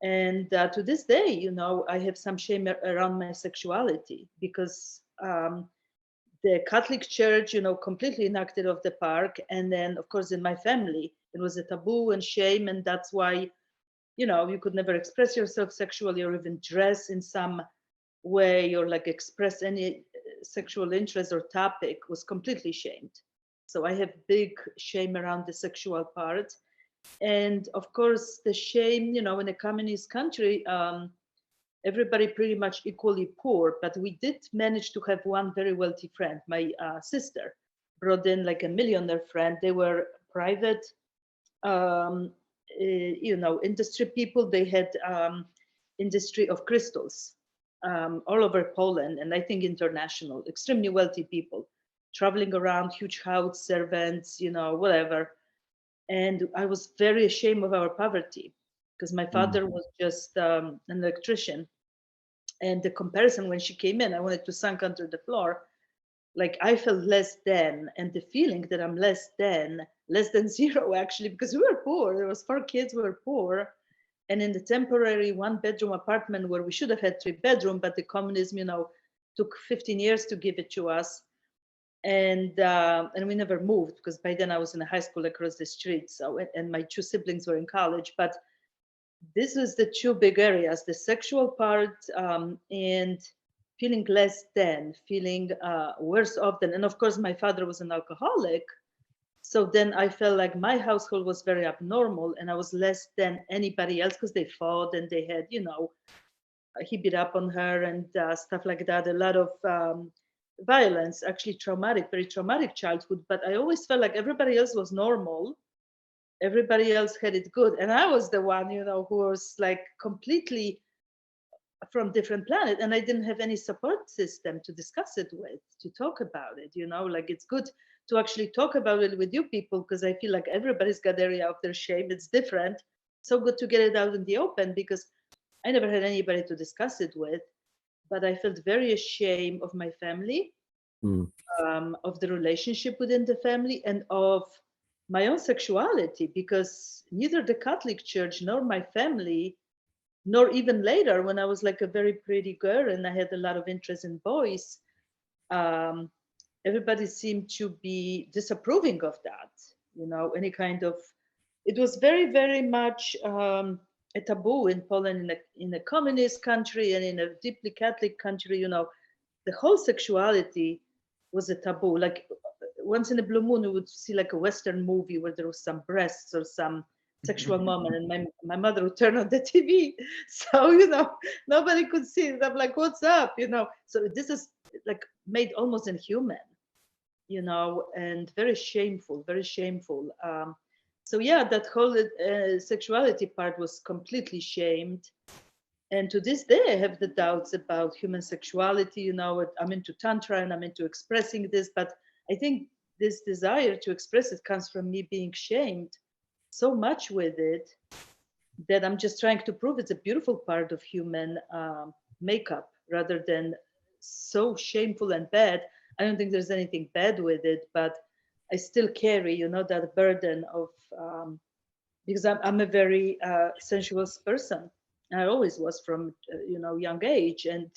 And to this day, you know, I have some shame around my sexuality because the Catholic Church, you know, completely knocked it off the park. And then, of course, in my family, it was a taboo and shame. And that's why, you know, you could never express yourself sexually or even dress in some way or like express any sexual interest or topic was completely shamed. So I have big shame around the sexual part. And of course, the shame, you know, in a communist country, everybody pretty much equally poor, but we did manage to have one very wealthy friend. My sister brought in like a millionaire friend. They were private, you know, industry people. They had industry of crystals all over Poland, and I think international, extremely wealthy people, traveling around, huge house, servants, you know, whatever. And I was very ashamed of our poverty because my father was just an electrician. And the comparison when she came in, I wanted to sink under the floor. Like I felt less than, and the feeling that I'm less than zero actually, because we were poor. There was 4 kids who were poor. And in the temporary 1-bedroom apartment where we should have had 3 bedroom, but the communism, you know, took 15 years to give it to us. And we never moved because by then I was in a high school across the street. So, and my 2 siblings were in college, but this is the 2 big areas, the sexual part and feeling less than, feeling worse off than. And of course, my father was an alcoholic. So then I felt like my household was very abnormal and I was less than anybody else because they fought and they had, he beat up on her and stuff like that. A lot of violence, actually traumatic, very traumatic childhood. But I always felt like everybody else was normal. Everybody else had it good. And I was the one, who was like completely from different planet. And I didn't have any support system to discuss it with, to talk about it, like it's good to actually talk about it with you people, because I feel like everybody's got area of their shame. It's different. So good to get it out in the open, because I never had anybody to discuss it with, but I felt very ashamed of my family, of the relationship within the family, and of my own sexuality, because neither the Catholic Church nor my family, nor even later when I was like a very pretty girl and I had a lot of interest in boys, everybody seemed to be disapproving of that, any kind of, it was very, very much a taboo in Poland, in a communist country and in a deeply Catholic country, the whole sexuality was a taboo. Like once in a blue moon, you would see like a Western movie where there was some breasts or some sexual moment, and my mother would turn on the TV. So, nobody could see it. I'm like, what's up? So this is like made almost inhuman, and very shameful, very shameful. So yeah, that whole sexuality part was completely shamed. And to this day, I have the doubts about human sexuality. I'm into Tantra and I'm into expressing this, but I think this desire to express it comes from me being shamed so much with it that I'm just trying to prove it's a beautiful part of human makeup rather than so shameful and bad. I don't think there's anything bad with it, but I still carry, that burden of, because I'm a very sensuous person. I always was from, young age, and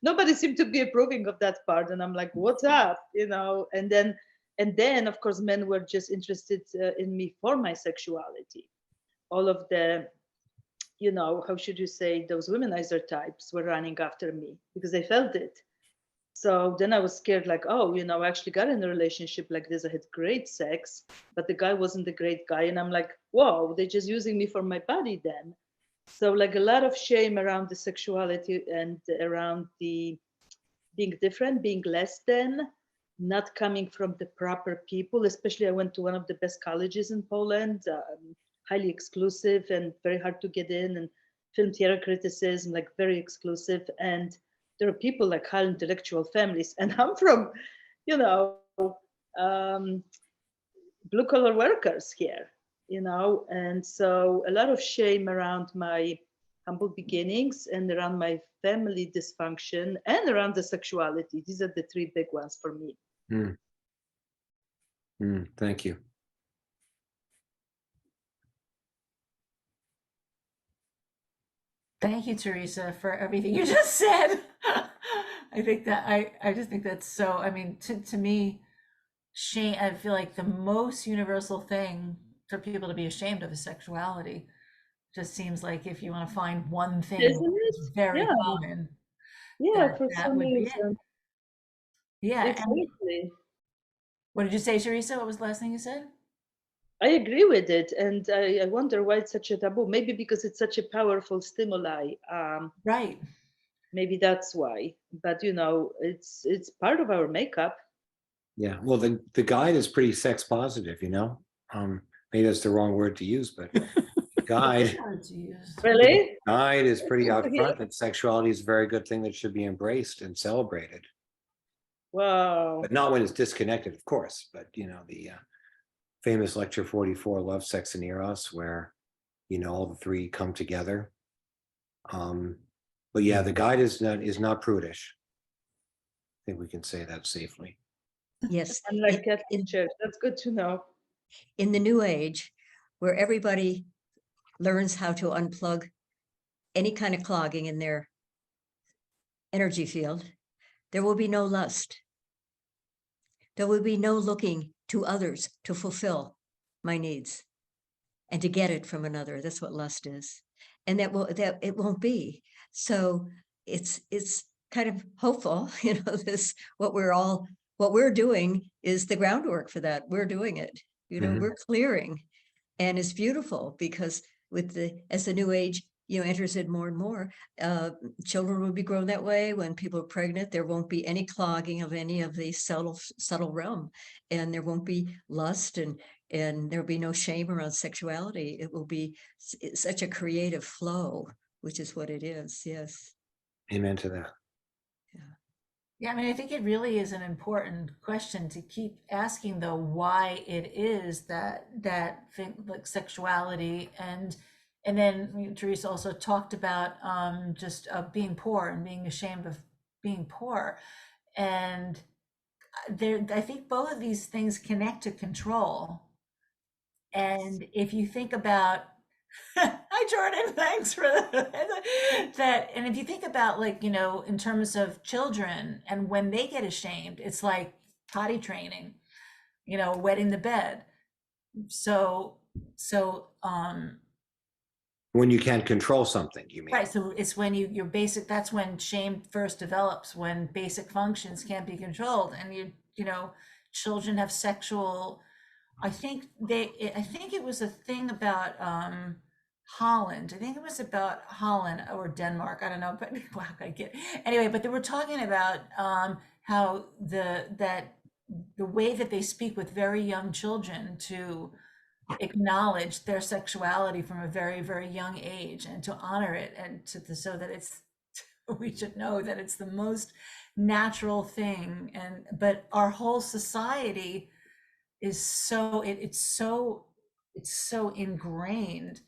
nobody seemed to be approving of that part. And I'm like, what's up, And then, of course, men were just interested in me for my sexuality. All of the, how should you say, those womanizer types were running after me because they felt it. So then I was scared, like, oh, I actually got in a relationship like this. I had great sex, but the guy wasn't a great guy. And I'm like, whoa, they're just using me for my body then. So like a lot of shame around the sexuality and around the being different, being less than, not coming from the proper people. Especially I went to one of the best colleges in Poland, highly exclusive and very hard to get in, and film theater criticism, like very exclusive. And there are people like high intellectual families, and I'm from, blue collar workers here, and so a lot of shame around my humble beginnings and around my family dysfunction and around the sexuality. These are the three big ones for me. Thank you. Thank you, Teresa, for everything you just said. I think that I just think that's so, I mean, to me, shame, I feel like the most universal thing for people to be ashamed of is sexuality. Just seems like if you want to find one thing Isn't that's it? very Yeah. common, Yeah, for that some would be it. reason. Yeah. And Exactly. what did you say, Teresa? What was the last thing you said? I agree with it. And I wonder why it's such a taboo. Maybe because it's such a powerful stimuli. Right. Maybe that's why. But it's part of our makeup. Yeah, well, the guide is pretty sex positive, maybe that's the wrong word to use, but the guide Really? is pretty upfront that sexuality is a very good thing that should be embraced and celebrated, Wow. but not when it's disconnected, of course. But the famous lecture 44, Love, Sex, and Eros, where all the three come together. But yeah, the guide is not prudish. I think we can say that safely. Yes. Unlike Catholic Church, that's good to know. In the new age, where everybody learns how to unplug any kind of clogging in their energy field, there will be no lust. There will be no looking to others to fulfill my needs and to get it from another. That's what lust is. And that it won't be. So it's kind of hopeful, what we're doing is the groundwork for that. We're doing it, Mhm. we're clearing. And it's beautiful because as the new age, enters in more and more, children will be grown that way. When people are pregnant, there won't be any clogging of any of the subtle realm, and there won't be lust, and there'll be no shame around sexuality. It will be such a creative flow, which is what it is. Yes. Amen to that. Yeah, I mean, I think it really is an important question to keep asking, though, why it is that thing like sexuality and then Teresa also talked about just being poor and being ashamed of being poor, and there I think both of these things connect to control. And if you think about hi Jordan, thanks for that. And if you think about, like, in terms of children and when they get ashamed, it's like potty training, wetting the bed. So When you can't control something, you mean? right, so it's when your basic, that's when shame first develops, when basic functions can't be controlled, and children have sexual, I think it was a thing about Holland. I think it was about Holland or Denmark. I don't know, but wow, I get anyway. But they were talking about how the way that they speak with very young children to acknowledge their sexuality from a very, very young age, and to honor it, and so that it's we should know that it's the most natural thing. But our whole society is it's so ingrained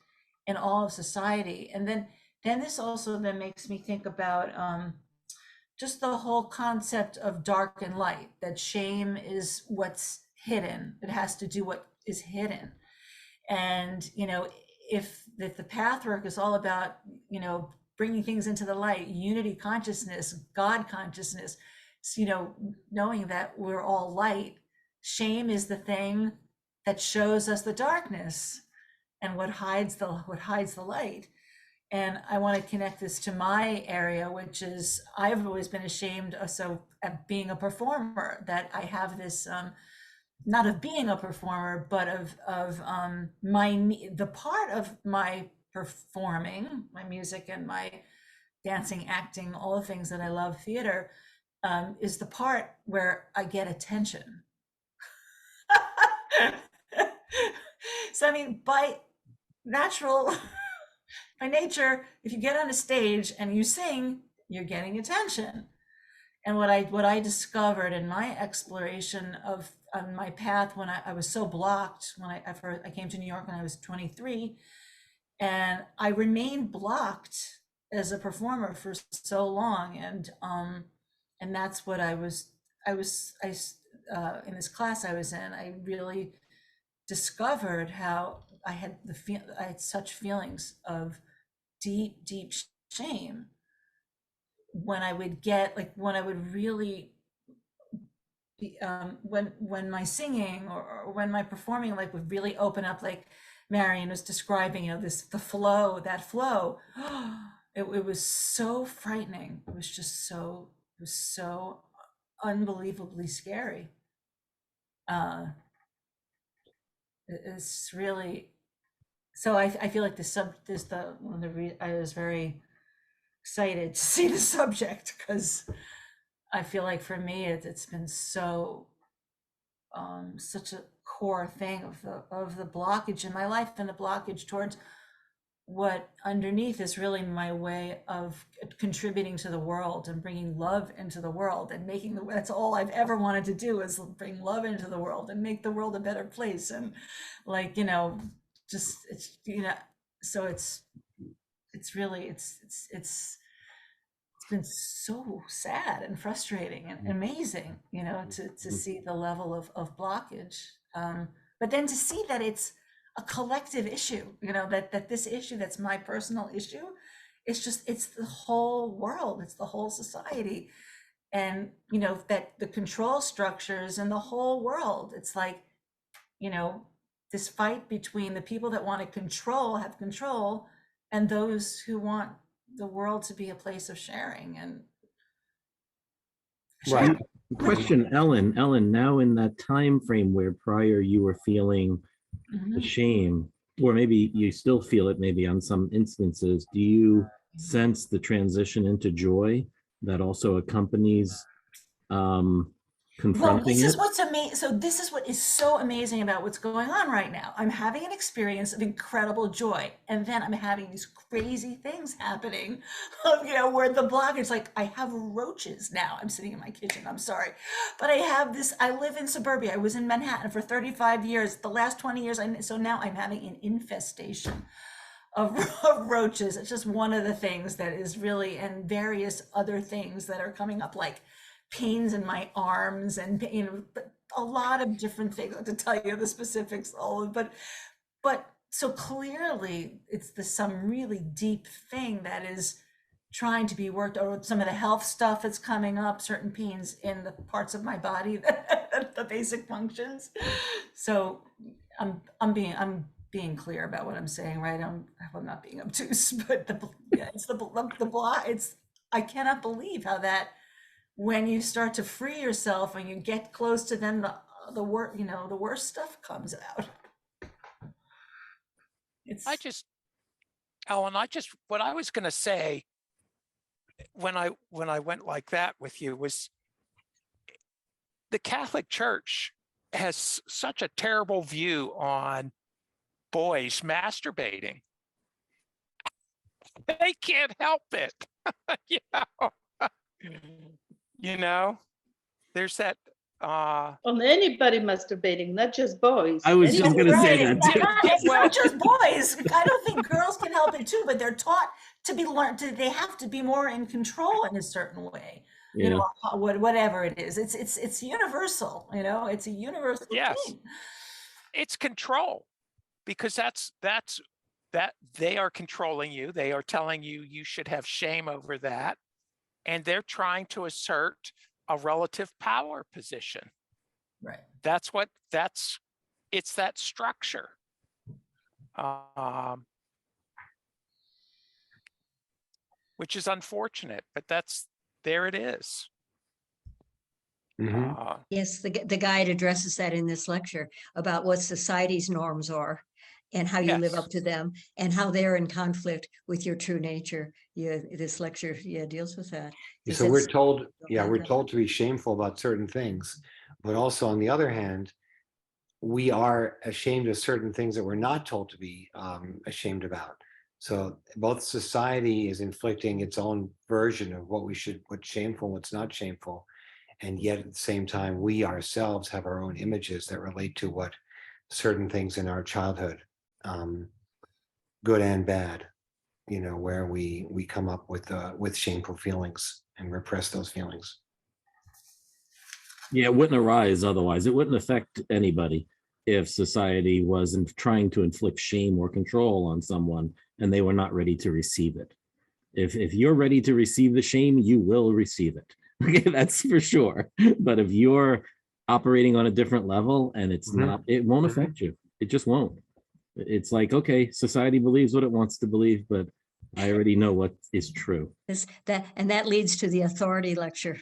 in all of society. And then this also then makes me think about just the whole concept of dark and light, that shame is what's hidden. It has to do what is hidden. And if the pathwork is all about bringing things into the light, unity consciousness, God consciousness, knowing that we're all light. Shame is the thing that shows us the darkness and what hides the light. And I want to connect this to my area, which is I've always been ashamed of being a performer, that I have this not of being a performer, but of the part of my performing, my music and my dancing, acting, all the things that I love, theater, is the part where I get attention. So I mean, by nature, if you get on a stage and you sing, you're getting attention. And what I discovered in my exploration of on my path, when I was so blocked, when I came to New York when I was 23, and I remained blocked as a performer for so long, and that's what I in this class I was in, I really discovered how I had such feelings of deep shame when I would really be, when my singing or when my performing would really open up, like Marion was describing, the flow, it was so frightening. It was so unbelievably scary. It's really, so I feel like I was very excited to see the subject, because I feel like for me it's been so such a core thing of the blockage in my life, and the blockage towards what underneath is really my way of contributing to the world and bringing love into the world, and that's all I've ever wanted to do, is bring love into the world and make the world a better place. And just so it's really it's been so sad and frustrating and amazing, to see the level of blockage, but then to see that it's a collective issue, that this issue that's my personal issue, it's the whole world, it's the whole society. And that the control structures in the whole world, it's like this fight between the people that want to have control, and those who want the world to be a place of sharing. And Right. Question, Ellen, now in that time frame where prior you were feeling Mhm. the shame, or maybe you still feel it maybe on some instances, do you sense the transition into joy that also accompanies Well, confronting this it? is what's amazing. So this is what is so amazing about what's going on right now. I'm having an experience of incredible joy, and then I'm having these crazy things happening. Where the block is like I have roaches now. I'm sitting in my kitchen. I'm sorry, but I have this. I live in suburbia. I was in Manhattan for 35 years. The last 20 years, so now I'm having an infestation of roaches. It's just one of the things that is really, and various other things that are coming up, like pains in my arms and but a lot of different things. I have to tell you the specifics, all but so clearly it's some really deep thing that is trying to be worked out. Some of the health stuff that's coming up, certain pains in the parts of my body that the basic functions. So I'm being clear about what I'm saying, right? I'm not being obtuse, but it's the blah. I cannot believe how that, when you start to free yourself and you get close to them, the worst stuff comes out. Ellen, what I was going to say when I went like that with you was the Catholic Church has such a terrible view on boys masturbating. They can't help it. You know, there's that On anybody masturbating, not just boys. I was just Anybody. gonna say Right. that. It's not just boys. I don't think girls can help it too, but they're taught to be they have to be more in control in a certain way. Yeah. Whatever it is, it's universal. It's a universal yes, thing. it's control, because that's that they are controlling you. They are telling you you should have shame over that, and they're trying to assert a relative power position. Right. It's that structure. Which is unfortunate, but there it is. Mhm. Yes, the guide addresses that in this lecture about what society's norms are and how you live Yes. up to them and how they're in conflict with your true nature. This lecture, deals with that. So we're told to be shameful about certain things, but also on the other hand, we are ashamed of certain things that we're not told to be ashamed about. So both society is inflicting its own version of what's shameful, what's not shameful. And yet at the same time, we ourselves have our own images that relate to what certain things in our childhood, good and bad, where we come up with shameful feelings and repress those feelings. Yeah, it wouldn't arise otherwise. It wouldn't affect anybody if society wasn't trying to inflict shame or control on someone and they were not ready to receive it. If you're ready to receive the shame, you will receive it. Okay, that's for sure. But if you're operating on a different level and it's not, it won't affect you. It just won't. It's like, okay, society believes what it wants to believe, but I already know what is true. That leads to the authority lecture.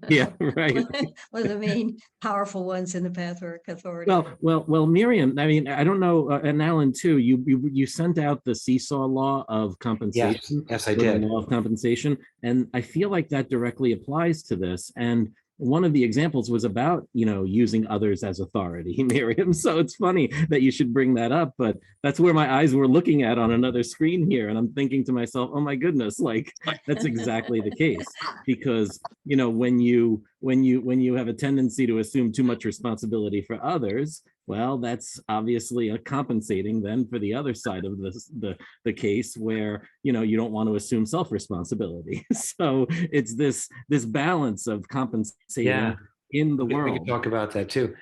Yeah, right. One of the main powerful ones in the Pathwork authority. Well, Miriam, I mean, I don't know, and Alan too, you sent out the seesaw law of compensation. Yes, I did. The law of compensation. And I feel like that directly applies to this. And one of the examples was about, using others as authority, Miriam. So it's funny that you should bring that up, but that's where my eyes were looking at on another screen here. And I'm thinking to myself, oh my goodness, like that's exactly the case. Because, when you have a tendency to assume too much responsibility for others, well, that's obviously a compensating then for the other side of the case where, you don't want to assume self-responsibility. So it's this balance of compensating in the world. We could talk about that too.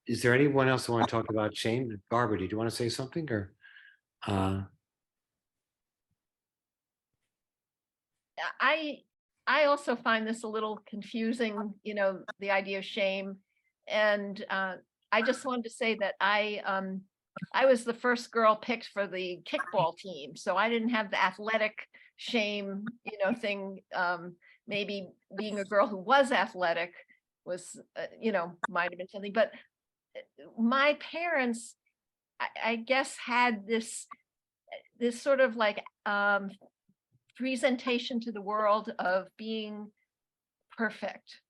Is there anyone else who want to talk about shame? Barbara, did you want to say something or? I also find this a little confusing, the idea of shame. And I just wanted to say that I was the first girl picked for the kickball team, so I didn't have the athletic shame, thing maybe being a girl who was athletic was, might have been something. But my parents, I guess, had this sort of like presentation to the world of being perfect.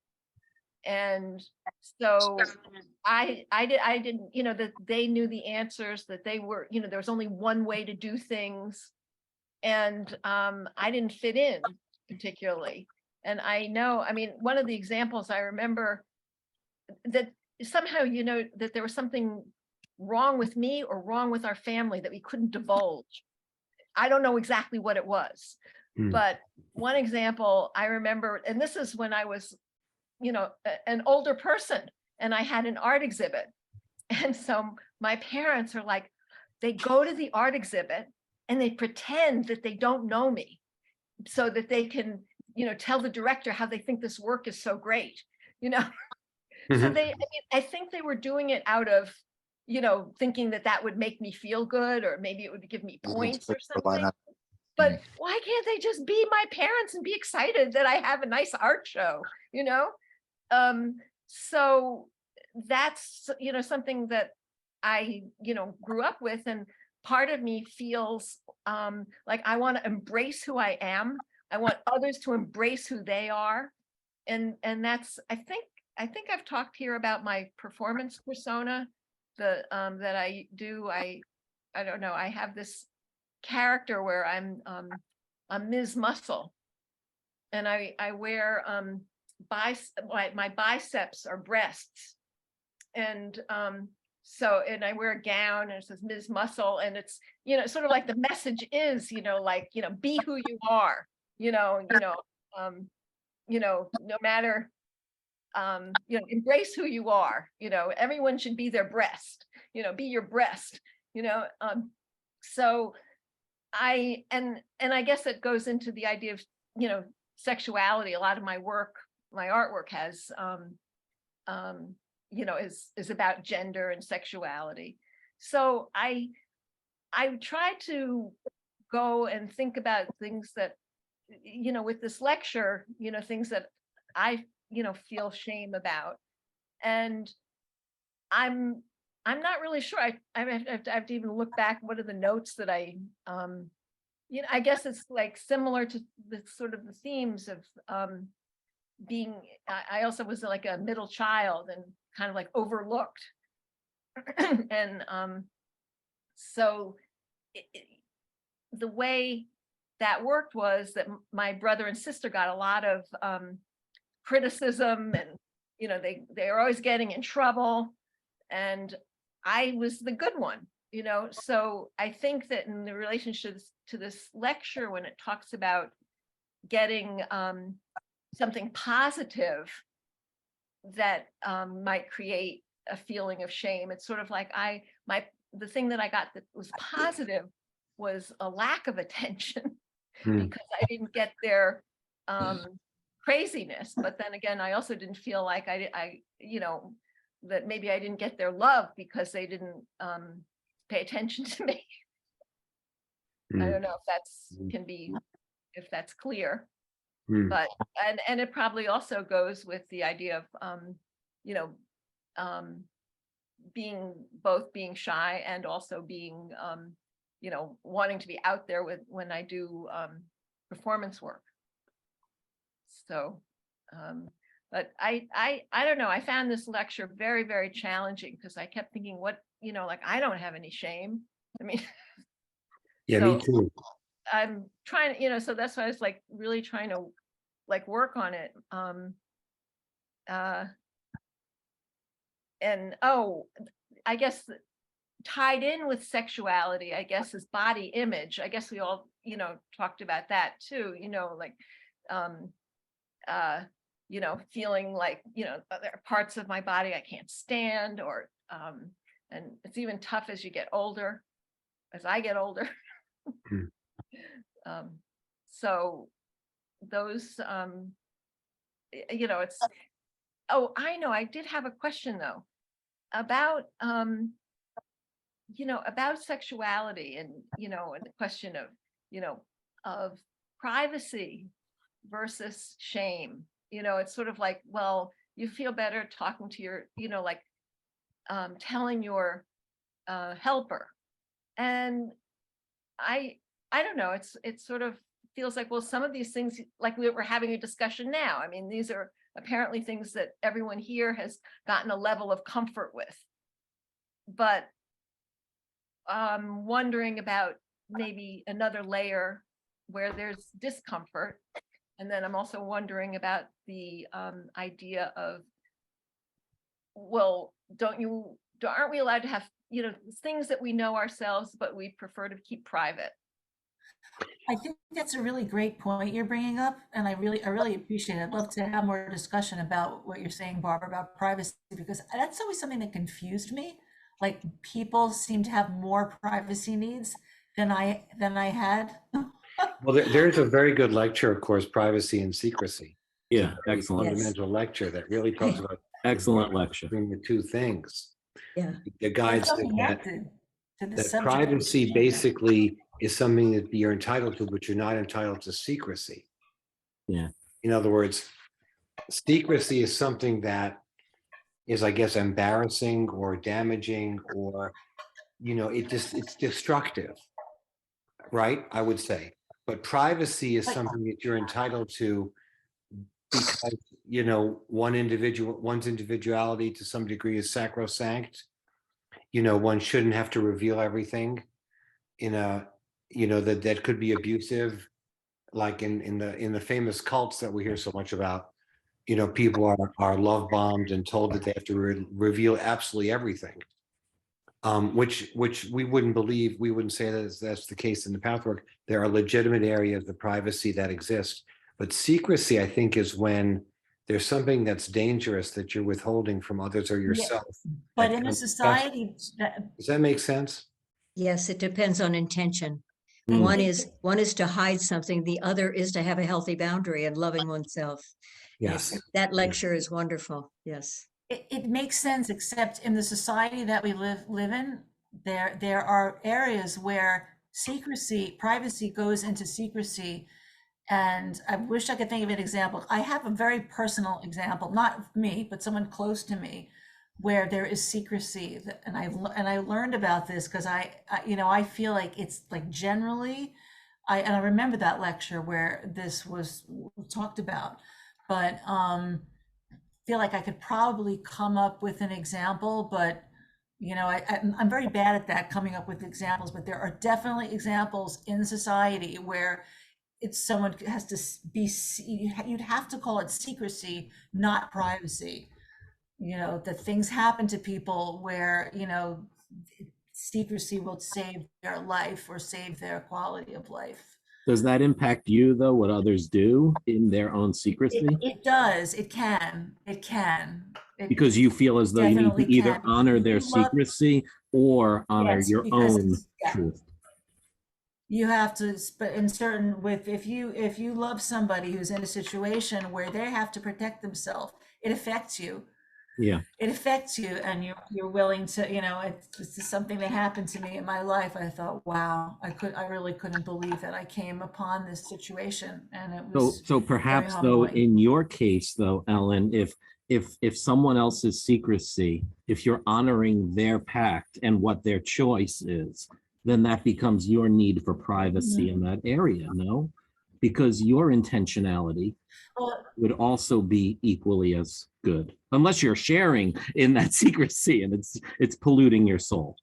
And so I didn't, that they knew the answers, that they were, there was only one way to do things. And I didn't fit in particularly. And I know, I mean, one of the examples I remember that somehow, that there was something wrong with me or wrong with our family that we couldn't divulge. I don't know exactly what it was, but one example I remember, and this is when I was, an older person, and I had an art exhibit. And so my parents are like, they go to the art exhibit and they pretend that they don't know me so that they can, tell the director how they think this work is so great, So I think they were doing it out of, thinking that would make me feel good, or maybe it would give me points or something. But why can't they just be my parents and be excited that I have a nice art show, So that's, something that I, grew up with. And part of me feels like I want to embrace who I am. I want others to embrace who they are. And that's, I think I've talked here about my performance persona, that I do. I don't know. I have this character where I'm Ms. Muscle, and I wear my biceps are breasts, and and I wear a gown and it says Ms. Muscle, and it's sort of like the message is be who you are, no matter embrace who you are, everyone should be their breast, be your breast, so I guess it goes into the idea of sexuality. A lot of my artwork has is about gender and sexuality. So I try to go and think about things that with this lecture, things that I feel shame about, and I'm not really sure. I have to even look back. What are the notes that I I guess it's like similar to the sort of the themes of being. I also was like a middle child and kind of like overlooked, and so the way that worked was that my brother and sister got a lot of criticism, and they were always getting in trouble, and I was the good one, so I think that in the relationships to this lecture, when it talks about getting something positive that might create a feeling of shame, it's sort of like the thing that I got that was positive was a lack of attention because I didn't get their craziness. But then again, I also didn't feel like I that maybe I didn't get their love because they didn't pay attention to me. I don't know if that's clear, but and it probably also goes with the idea of being shy and also being wanting to be out there when I do performance work. So but I don't know, I found this lecture very, very challenging because I kept thinking, what, like I don't have any shame. I mean, Yeah, so me too. I'm trying to, so that's why I was like really trying to like work on it. And I guess tied in with sexuality, I guess, is body image. I guess we all, talked about that too, like feeling like, there are parts of my body I can't stand, or and it's even tough as you get older, as I get older. So those it's I know, I did have a question though about about sexuality, and and the question of of privacy, versus shame. It's sort of like, well, you feel better talking to your, like telling your helper. And I don't know, it sort of feels like, well, some of these things, like we're having a discussion now. I mean, these are apparently things that everyone here has gotten a level of comfort with. But I'm wondering about maybe another layer where there's discomfort. And then I'm also wondering about the idea of, well, aren't we allowed to have, things that we know ourselves, but we prefer to keep private? I think that's a really great point you're bringing up, and I really appreciate it. I'd love to have more discussion about what you're saying, Barbara, about privacy, because that's always something that confused me. Like, people seem to have more privacy needs than I had. Well, there's a very good lecture, of course, Privacy and Secrecy. Yeah, Very excellent. fundamental lecture that really talks about Excellent lecture. between the two things. Yeah. The guide It's so said connected to the that subject. privacy basically is something that you're entitled to, but you're not entitled to secrecy. Yeah. In other words, secrecy is something that is, I guess, embarrassing or damaging, or, it's destructive, right? I would say. But privacy is Like- something that you're entitled to because, one's individuality to some degree is sacrosanct. One shouldn't have to reveal everything that could be abusive, like in the famous cults that we hear so much about. People are love bombed and told that they have to reveal absolutely everything, which we wouldn't believe. We wouldn't say that's the case in the Pathwork. There are legitimate areas of privacy that exist, but secrecy, I think, is when there's something that's dangerous that you're withholding from others or yourself. But that in a comes- society Does that make sense? Yes, it depends on intention. Mm. One is to hide something. The other is to have a healthy boundary and loving oneself. Yes. That lecture is wonderful. Yes. it makes sense, except in the society that we live in, there are areas where privacy goes into secrecy. And I wish I could think of an example. I have a very personal example, not me, but someone close to me, where there is secrecy. And I learned about this because I feel like it's like generally, I remember that lecture where this was talked about, but feel like I could probably come up with an example, but I'm very bad at that, coming up with examples, but there are definitely examples in society where someone has to be, you'd have to call it secrecy, not privacy. That things happen to people where, secrecy will save their life or save their quality of life. Does that impact you, though, what others do in their own secrecy? It does. It can. Because you feel as though you need to definitely either can. honor their You love- secrecy or honor Yes, your because own yeah. truth. You have to, but if you love somebody who's in a situation where they have to protect themselves, it affects you. Yeah. It affects you, and you're willing to, this is something that happened to me in my life. I thought, wow, I really couldn't believe that I came upon this situation, and it was So perhaps, though, humbling. in your case, though, Ellen, if someone else's secrecy, if you're honoring their pact and what their choice is, then that becomes your need for privacy in that area, no? Because your intentionality Well, would also be equally as good, unless you're sharing in that secrecy and it's polluting your soul.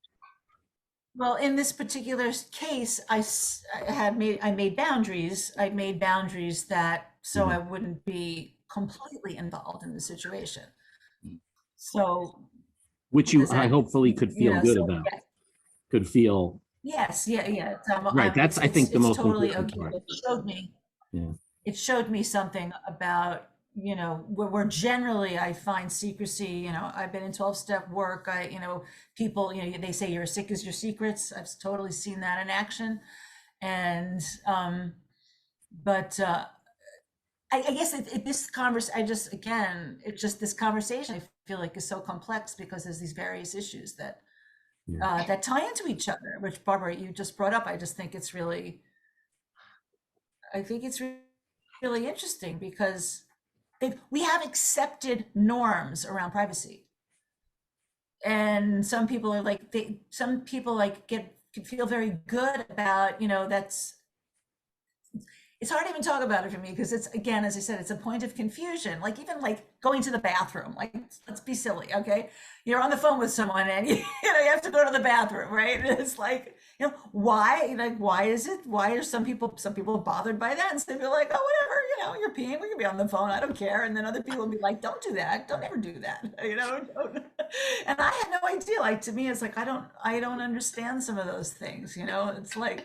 Well, in this particular case, I made boundaries. I made boundaries that so I wouldn't be completely involved in the situation. So, Which you, does that- I hopefully could feel good so, about. yeah. Could feel, Yes, yeah. right, that's, I think, the most totally important okay. part. It showed me. Yeah. It showed me something about, where generally I find secrecy. I've been in 12-step work. People, they say you're as sick as your secrets. I've totally seen that in action. And, but I guess this conversation, this conversation, I feel like is so complex because there's these various issues that that tie into each other, which Barbara, you just brought up. I think it's really really interesting because we have accepted norms around privacy. And some people are like, some people like feel very good about, that's, it's hard to even talk about it for me because it's, again, as I said, it's a point of confusion. Like even like going to the bathroom, like let's be silly, okay? You're on the phone with someone and you have to go to the bathroom, right? And it's like, why? Like, why is it? Why are some people bothered by that? And some people are like, oh, whatever, you're peeing, we can be on the phone, I don't care. And then other people will be like, don't do that, don't ever do that, don't. And I had no idea. Like to me, it's like I don't understand some of those things, It's like.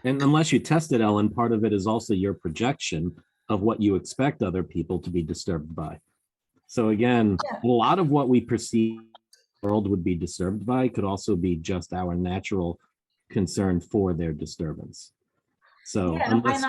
And unless you test it, Ellen, part of it is also your projection of what you expect other people to be disturbed by. So again, a lot of what we perceive the world would be disturbed by could also be just our natural concern for their disturbance. So yeah, unless, and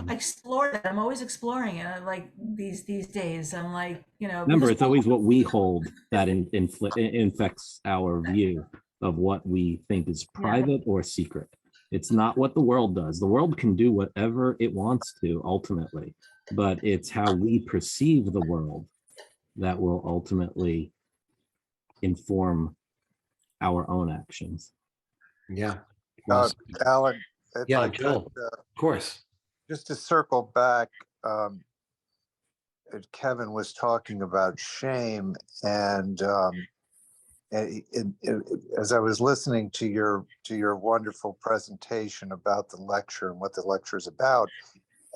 I explore that. I'm always exploring it. Like these days, I'm like, remember, it's always what we hold that infects our view of what we think is private or secret. It's not what the world does. The world can do whatever it wants to ultimately, but it's how we perceive the world that will ultimately inform our own actions. Yeah. Well, Alan, if yeah, I Joel, could, of course. just to circle back, Kevin was talking about shame, and as I was listening to your wonderful presentation about the lecture and what the lecture is about,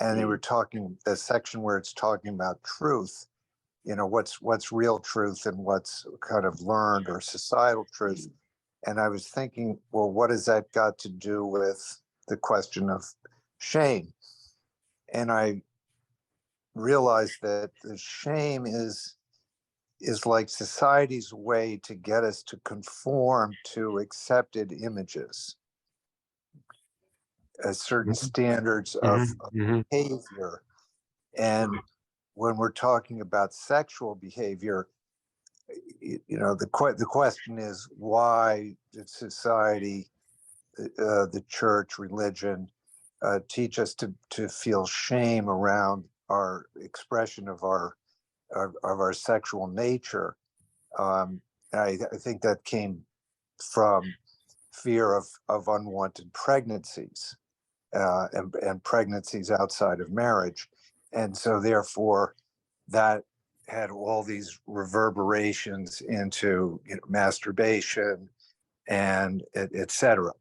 and they were talking the section where it's talking about truth, what's real truth and what's kind of learned or societal truth. And I was thinking, well, what has that got to do with the question of shame? And I realized that the shame is like society's way to get us to conform to accepted images, certain standards of behavior. And when we're talking about sexual behavior, the question is, why did society, the church, religion, teach us to feel shame around our expression of our sexual nature? I think that came from fear of unwanted pregnancies, and pregnancies outside of marriage. And so therefore that had all these reverberations into masturbation and et cetera.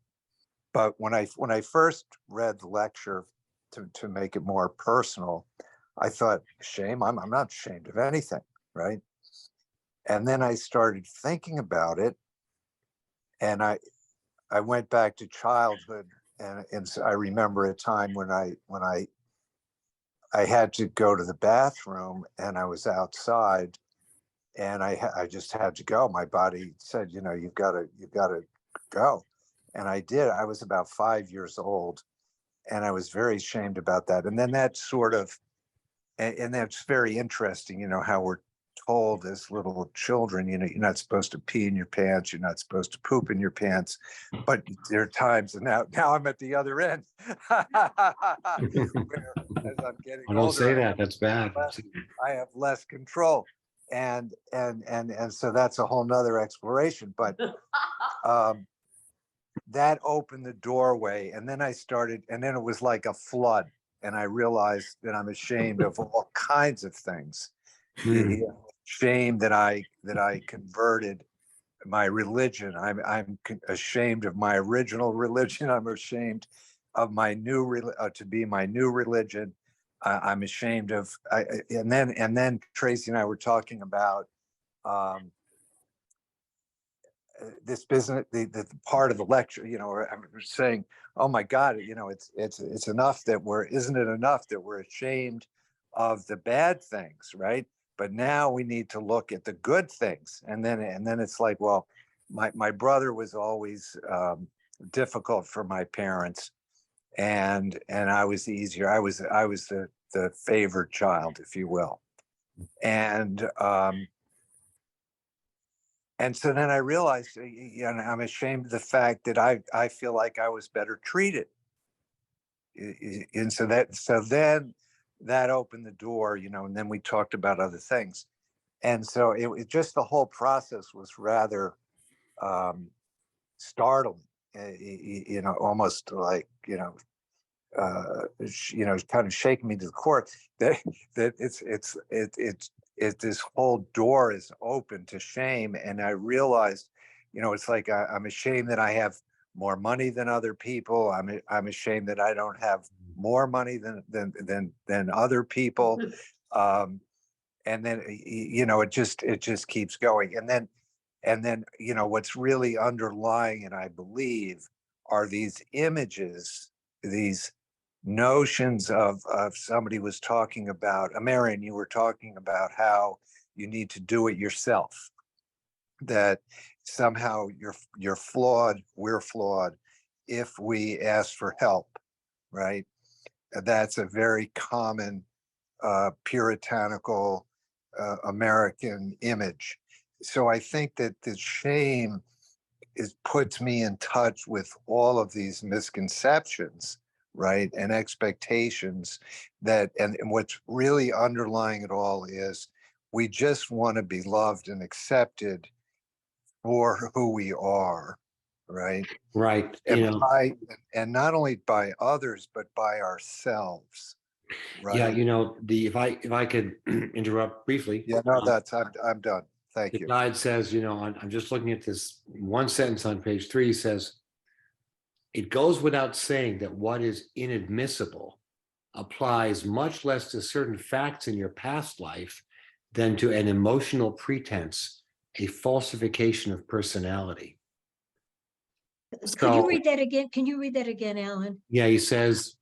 But when I first read the lecture, to make it more personal, I thought, shame, I'm not ashamed of anything, right? And then I started thinking about it, and I went back to childhood, and so I remember a time when I had to go to the bathroom, and I was outside, and I just had to go. My body said, you've got to go, and I did. I was about 5 years old, and I was very ashamed about that. And then that sort of, and that's very interesting, how we're told as little children, you're not supposed to pee in your pants, you're not supposed to poop in your pants. But there are times, and now I'm at the other end, where as I'm getting Don't older, say that. That's bad. I have less control, and so that's a whole nother exploration. But that opened the doorway, and then it was like a flood, and I realized that I'm ashamed of all kinds of things. Shame that I converted my religion. I'm ashamed of my original religion. I'm ashamed of my to be my new religion. I'm ashamed of, and then Tracy and I were talking about this business, the part of the lecture, I'm saying, oh my God, it's enough that isn't it enough that we're ashamed of the bad things, right? But now we need to look at the good things. And then it's like, well, my brother was always difficult for my parents, and I was easier. I was the favored child, if you will. And so then I realized, I'm ashamed of the fact that I feel like I was better treated. And so then that opened the door, and then we talked about other things. And so it just, the whole process was rather startling, almost like, kind of shaking me to the core that this whole door is open to shame. And I realized, it's like I'm ashamed that I have more money than other people. I'm ashamed that I don't have more money than other people. And then it just keeps going. And then what's really underlying, and I believe, are these images, these notions of somebody was talking about, Marion, you were talking about how you need to do it yourself, that somehow you're flawed, we're flawed if we ask for help, right? That's a very common puritanical American image. So I think that the shame puts me in touch with all of these misconceptions, right, and expectations and what's really underlying it all is we just want to be loved and accepted for who we are, right? Right. And not only by others, but by ourselves. Right. Yeah, if I could interrupt briefly. Yeah, no, I'm done. Thank The you. guide says, I'm just looking at this one sentence on page 3, says, it goes without saying that what is inadmissible applies much less to certain facts in your past life than to an emotional pretense, a falsification of personality. Could you read that again? Can you read that again, Alan? Yeah, he says,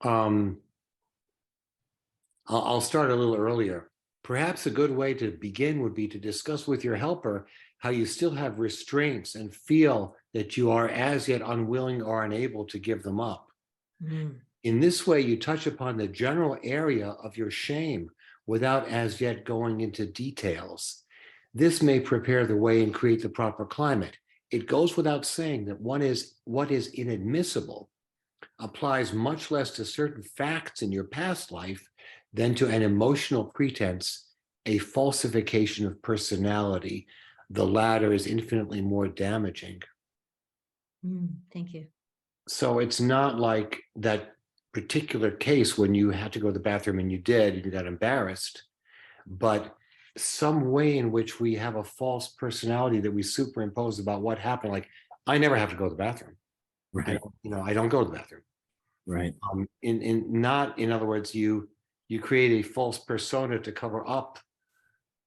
I'll start a little earlier. Perhaps a good way to begin would be to discuss with your helper how you still have restraints and feel that you are as yet unwilling or unable to give them up. In this way, you touch upon the general area of your shame without as yet going into details. This may prepare the way and create the proper climate. It goes without saying that what is inadmissible applies much less to certain facts in your past life than to an emotional pretense, a falsification of personality. The latter is infinitely more damaging. Thank you. So it's not like that particular case when you had to go to the bathroom and you did, and you got embarrassed, but some way in which we have a false personality that we superimpose about what happened. Like, I never have to go to the bathroom. Right. I don't go to the bathroom. Right. In other words, you create a false persona to cover up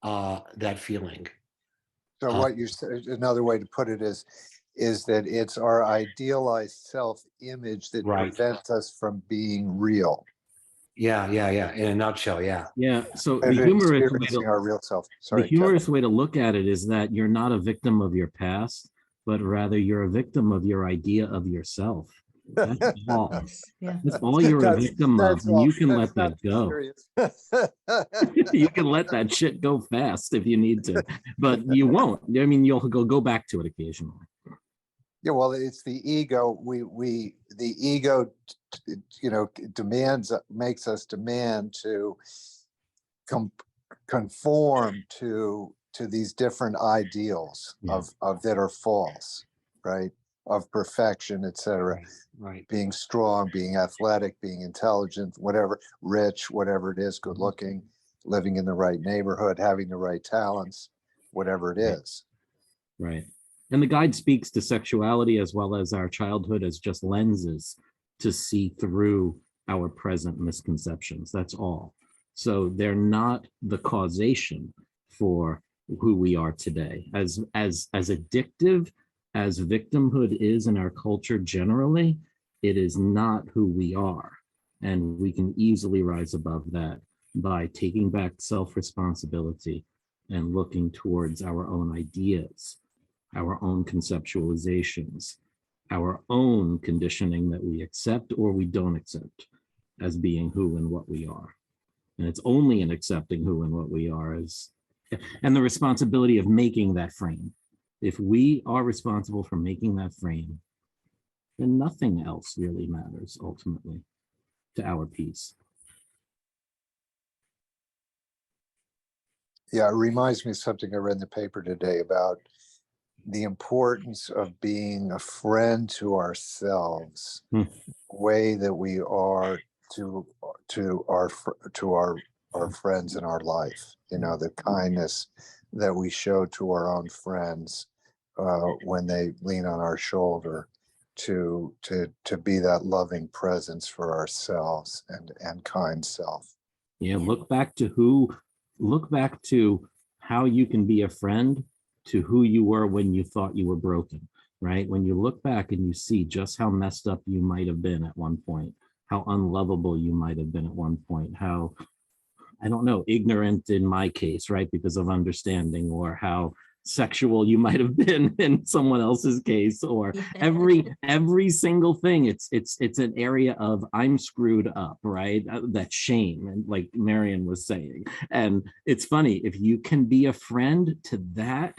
that feeling. So what you said, another way to put it is that it's our idealized self-image that prevents us from being real. Yeah. In a nutshell, yeah. Yeah. So And the humorous experiencing our real self. Sorry, the humorous way to look at it is that you're not a victim of your past, but rather you're a victim of your idea of yourself. That's all. Yeah. That's all you're a victim of, and you can let that go. You can let that shit go fast if you need to, but you won't. I mean, you'll go back to it occasionally. Yeah, well, it's the ego. The ego, makes us demand to conform to these different ideals of that are false, right? Of perfection, etc. Right. Being strong, being athletic, being intelligent, whatever, rich, whatever it is, good looking, living in the right neighborhood, having the right talents, whatever it is. Right. And the guide speaks to sexuality as well as our childhood as just lenses to see through our present misconceptions. That's all. So they're not the causation for who we are today. As addictive as victimhood is in our culture generally, it is not who we are. And we can easily rise above that by taking back self-responsibility and looking towards our own ideas, our own conceptualizations, our own conditioning that we accept or we don't accept as being who and what we are. And it's only in accepting who and what we are and the responsibility of making that frame. If we are responsible for making that frame, then nothing else really matters ultimately to our peace. Yeah, it reminds me of something I read in the paper today about the importance of being a friend to ourselves, Hmm. way that we are to our friends in our life. You know, the kindness that we show to our own friends when they lean on our shoulder, to be that loving presence for ourselves and kind self. Yeah, look back to how you can be a friend to who you were when you thought you were broken, right? When you look back and you see just how messed up you might have been at one point, how unlovable you might have been at one point, how, I don't know, ignorant in my case, right? Because of understanding, or how sexual you might have been in someone else's case, or every single thing. It's an area of I'm screwed up, right? That shame, and like Marion was saying. And it's funny, if you can be a friend to that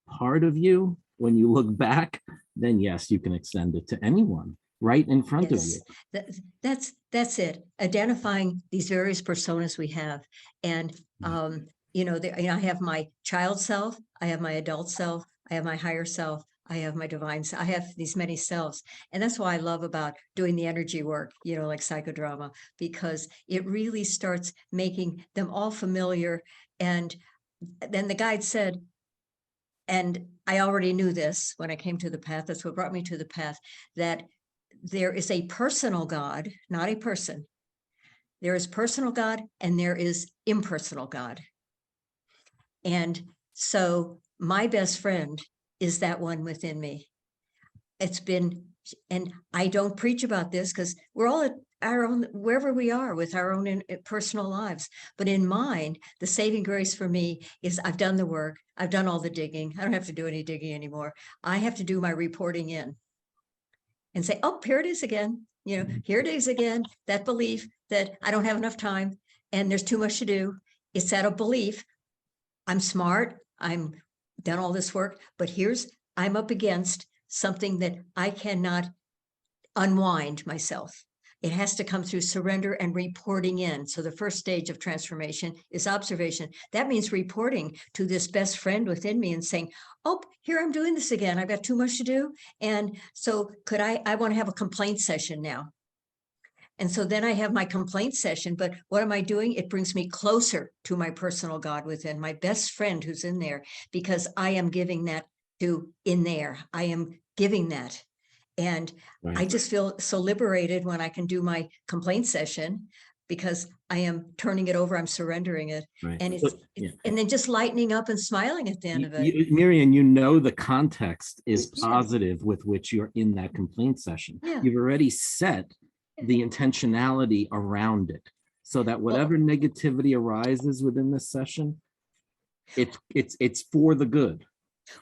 part of you when you look back, then yes, you can extend it to anyone right in front of you. Yes, that's it. Identifying these various personas we have, and I have my child self, I have my adult self, I have my higher self, I have my divine self. I have these many selves, and that's why I love about doing the energy work, like psychodrama, because it really starts making them all familiar. And then the guide said, and I already knew this when I came to the path, that's what brought me to the path, that there is a personal God, not a person. There is personal God and there is impersonal God. And so my best friend is that one within me. It's been, and I don't preach about this because we're all at our own, wherever we are with our own personal lives. But in mine, the saving grace for me is I've done the work. I've done all the digging. I don't have to do any digging anymore. I have to do my reporting in and say, oh, here it is again. Here it is again, that belief that I don't have enough time and there's too much to do. It's out of belief. I'm smart. I'm done all this work, but I'm up against something that I cannot unwind myself. It has to come through surrender and reporting in. So the first stage of transformation is observation. That means reporting to this best friend within me and saying, oh, here I'm doing this again. I've got too much to do. And so I want to have a complaint session now. And so then I have my complaint session, but what am I doing? It brings me closer to my personal God within, my best friend who's in there, because I am giving that to in there. I am giving that. And Right. I just feel so liberated when I can do my complaint session because I am turning it over, I'm surrendering it. Right. And Yeah. and then just lightening up and smiling at the end of it. Miriam, the context is positive with which you're in that complaint session. Yeah. You've already set the intentionality around it so that whatever negativity arises within this session, it's for the good.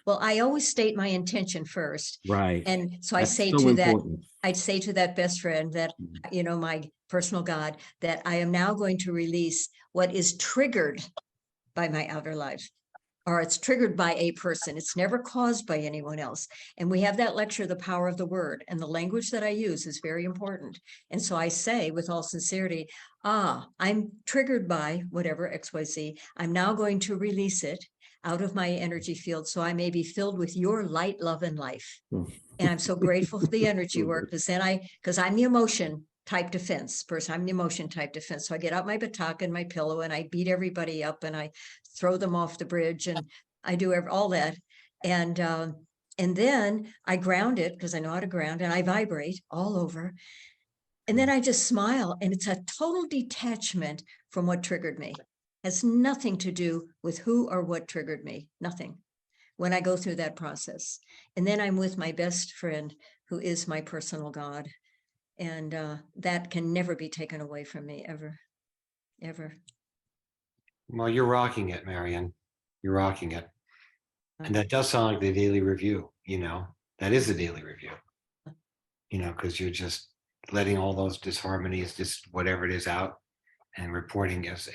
Well, I always state my intention first. Right. And so That's I say so to important. that, I'd say to that best friend that, my personal God, that I am now going to release what is triggered by my outer life, or it's triggered by a person. It's never caused by anyone else. And we have that lecture, The Power of the Word, and the language that I use is very important. And so I say with all sincerity, I'm triggered by whatever XYZ. I'm now going to release it out of my energy field so I may be filled with your light, love, and life. And I'm so grateful for the energy work because I'm the emotion type defense person. I'm the emotion type defense. So I get out my batak and my pillow and I beat everybody up and I throw them off the bridge and I do all that. And then I ground it because I know how to ground and I vibrate all over. And then I just smile and it's a total detachment from what triggered me. Has nothing to do with who or what triggered me, nothing, when I go through that process. And then I'm with my best friend, who is my personal God. And that can never be taken away from me, ever, ever. Well, you're rocking it, Marion. You're rocking it. And that does sound like the daily review, that is the daily review, because you're just letting all those disharmonies, just whatever it is out and reporting as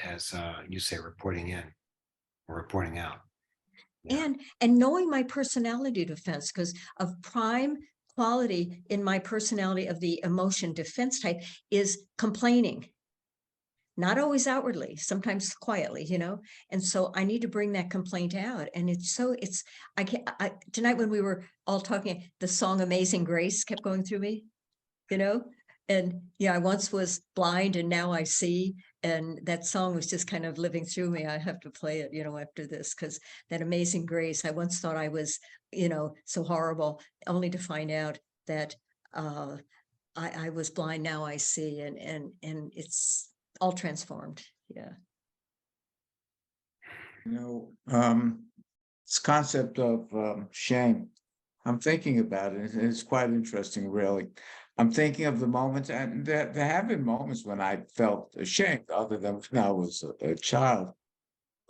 you say, reporting in or reporting out. Yeah. And knowing my personality defense, because of prime quality in my personality of the emotion defense type is complaining. not always outwardly, sometimes quietly, and so I need to bring that complaint out. And I can't, tonight when we were all talking, the song Amazing Grace kept going through me, and yeah, I once was blind and now I see. And that song was just kind of living through me. I have to play it, after this, because that Amazing Grace, I once thought I was, so horrible, only to find out that I was blind, now I see, and it's all transformed. Yeah. This concept of shame, I'm thinking about it. It's quite interesting, really. I'm thinking of the moments, and there have been moments when I felt ashamed, other than when I was a child.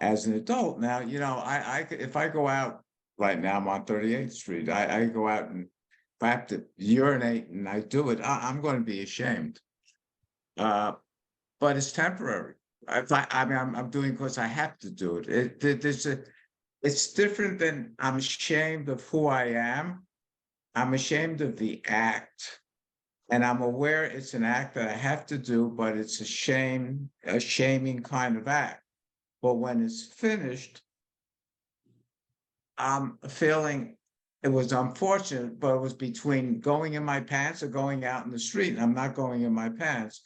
As an adult now, if I go out right now, I'm on 38th Street. I go out and if I have to urinate and I do it, I'm going to be ashamed. But it's temporary. I'm doing it because I have to do it. It's different than I'm ashamed of who I am. I'm ashamed of the act. And I'm aware it's an act that I have to do, but it's a shaming kind of act. But when it's finished, I'm feeling it was unfortunate, but it was between going in my pants or going out in the street. And I'm not going in my pants.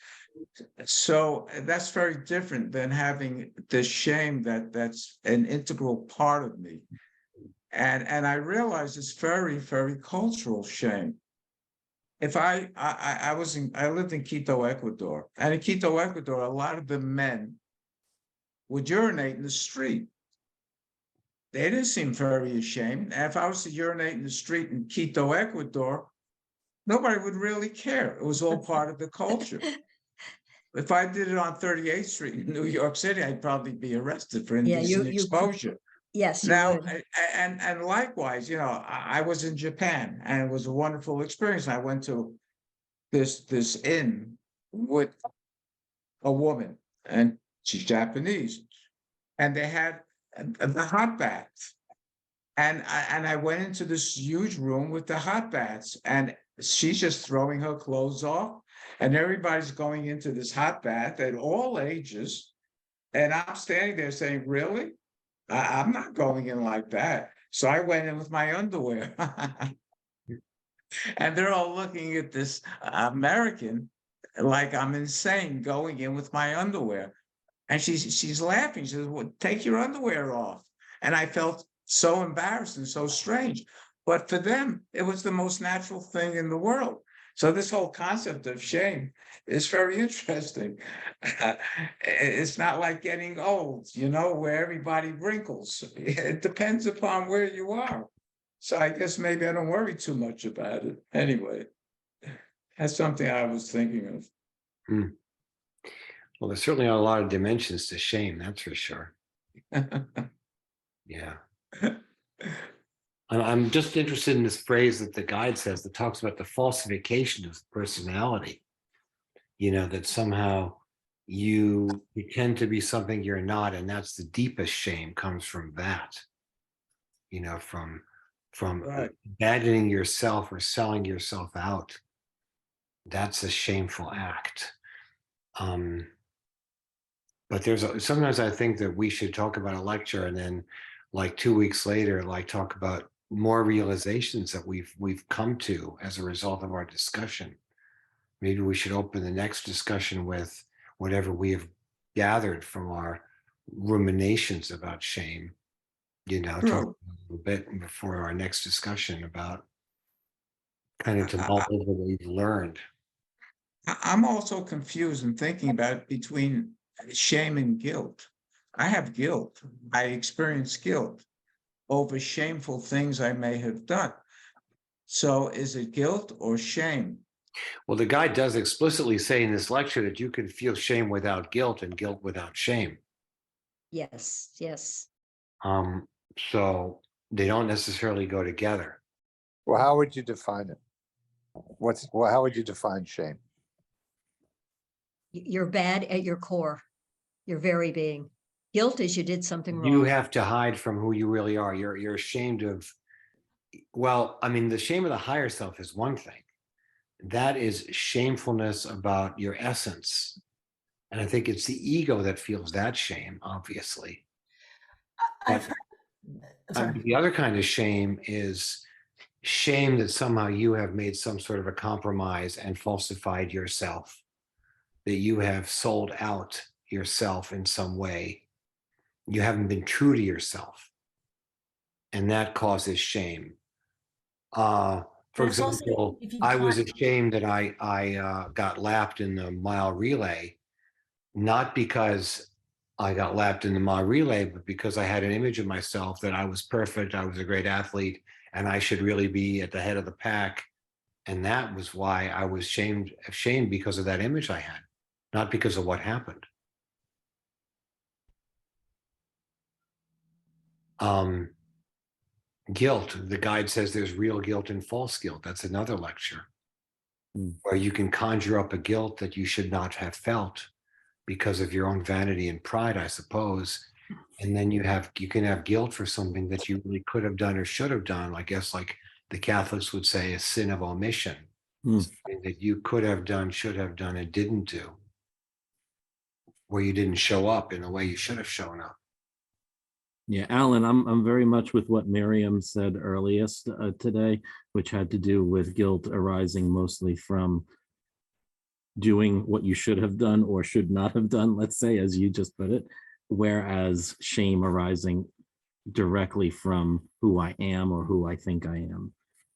So that's very different than having this shame that's an integral part of me. And I realize it's very, very cultural shame. If I lived in Quito, Ecuador, and in Quito, Ecuador, a lot of the men would urinate in the street. They didn't seem very ashamed. And if I was to urinate in the street in Quito, Ecuador, nobody would really care. It was all part of the culture. If I did it on 38th Street in New York City, I'd probably be arrested for indecent exposure. Yes, you Now, would. and likewise, I was in Japan and it was a wonderful experience. I went to this inn with a woman, and she's Japanese, and they had the hot bath. And I went into this huge room with the hot baths, and she's just throwing her clothes off, and everybody's going into this hot bath at all ages. And I'm standing there saying, really? I'm not going in like that. So I went in with my underwear. And they're all looking at this American like I'm insane going in with my underwear. And she's laughing. She says, well, take your underwear off. And I felt so embarrassed and so strange. But for them, it was the most natural thing in the world. So this whole concept of shame is very interesting. It's not like getting old, where everybody wrinkles. It depends upon where you are. So I guess maybe I don't worry too much about it. Anyway, that's something I was thinking of. Well, there's certainly a lot of dimensions to shame, that's for sure. Yeah. I'm just interested in this phrase that the guide says that talks about the falsification of personality. That somehow you pretend to be something you're not, and that's the deepest shame comes from that. From Right. abandoning yourself or selling yourself out. That's a shameful act. But sometimes I think that we should talk about a lecture and then like 2 weeks later, like talk about more realizations that we've come to as a result of our discussion. Maybe we should open the next discussion with whatever we have gathered from our ruminations about shame, talk a little bit before our next discussion about kind of to mull over what we've learned. I'm also confused and thinking about between shame and guilt. I have guilt. I experience guilt over shameful things I may have done. So is it guilt or shame? Well, the guide does explicitly say in this lecture that you can feel shame without guilt and guilt without shame. Yes. So they don't necessarily go together. Well, how would you define it? How would you define shame? You're bad at your core, your very being. Guilt is you did something wrong. You have to hide from who you really are. You're ashamed of, the shame of the higher self is one thing. That is shamefulness about your essence. And I think it's the ego that feels that shame, obviously. I've But heard, sorry. the other kind of shame is shame that somehow you have made some sort of a compromise and falsified yourself, that you have sold out yourself in some way. You haven't been true to yourself. And that causes shame. For There's also, example, if you I was try- ashamed that I got lapped in the mile relay, not because I got lapped in the mile relay, but because I had an image of myself that I was perfect, I was a great athlete, and I should really be at the head of the pack. And that was why I was ashamed because of that image I had, not because of what happened. Guilt, the guide says there's real guilt and false guilt. That's another lecture where you can conjure up a guilt that you should not have felt because of your own vanity and pride, I suppose. And then you can have guilt for something that you really could have done or should have done. I guess like the Catholics would say, a sin of omission, something that you could have done, should have done, and didn't do, where you didn't show up in the way you should have shown up. Yeah, Alan, I'm very much with what Miriam said earliest today, which had to do with guilt arising mostly from doing what you should have done or should not have done, let's say, as you just put it, whereas shame arising directly from who I am or who I think I am.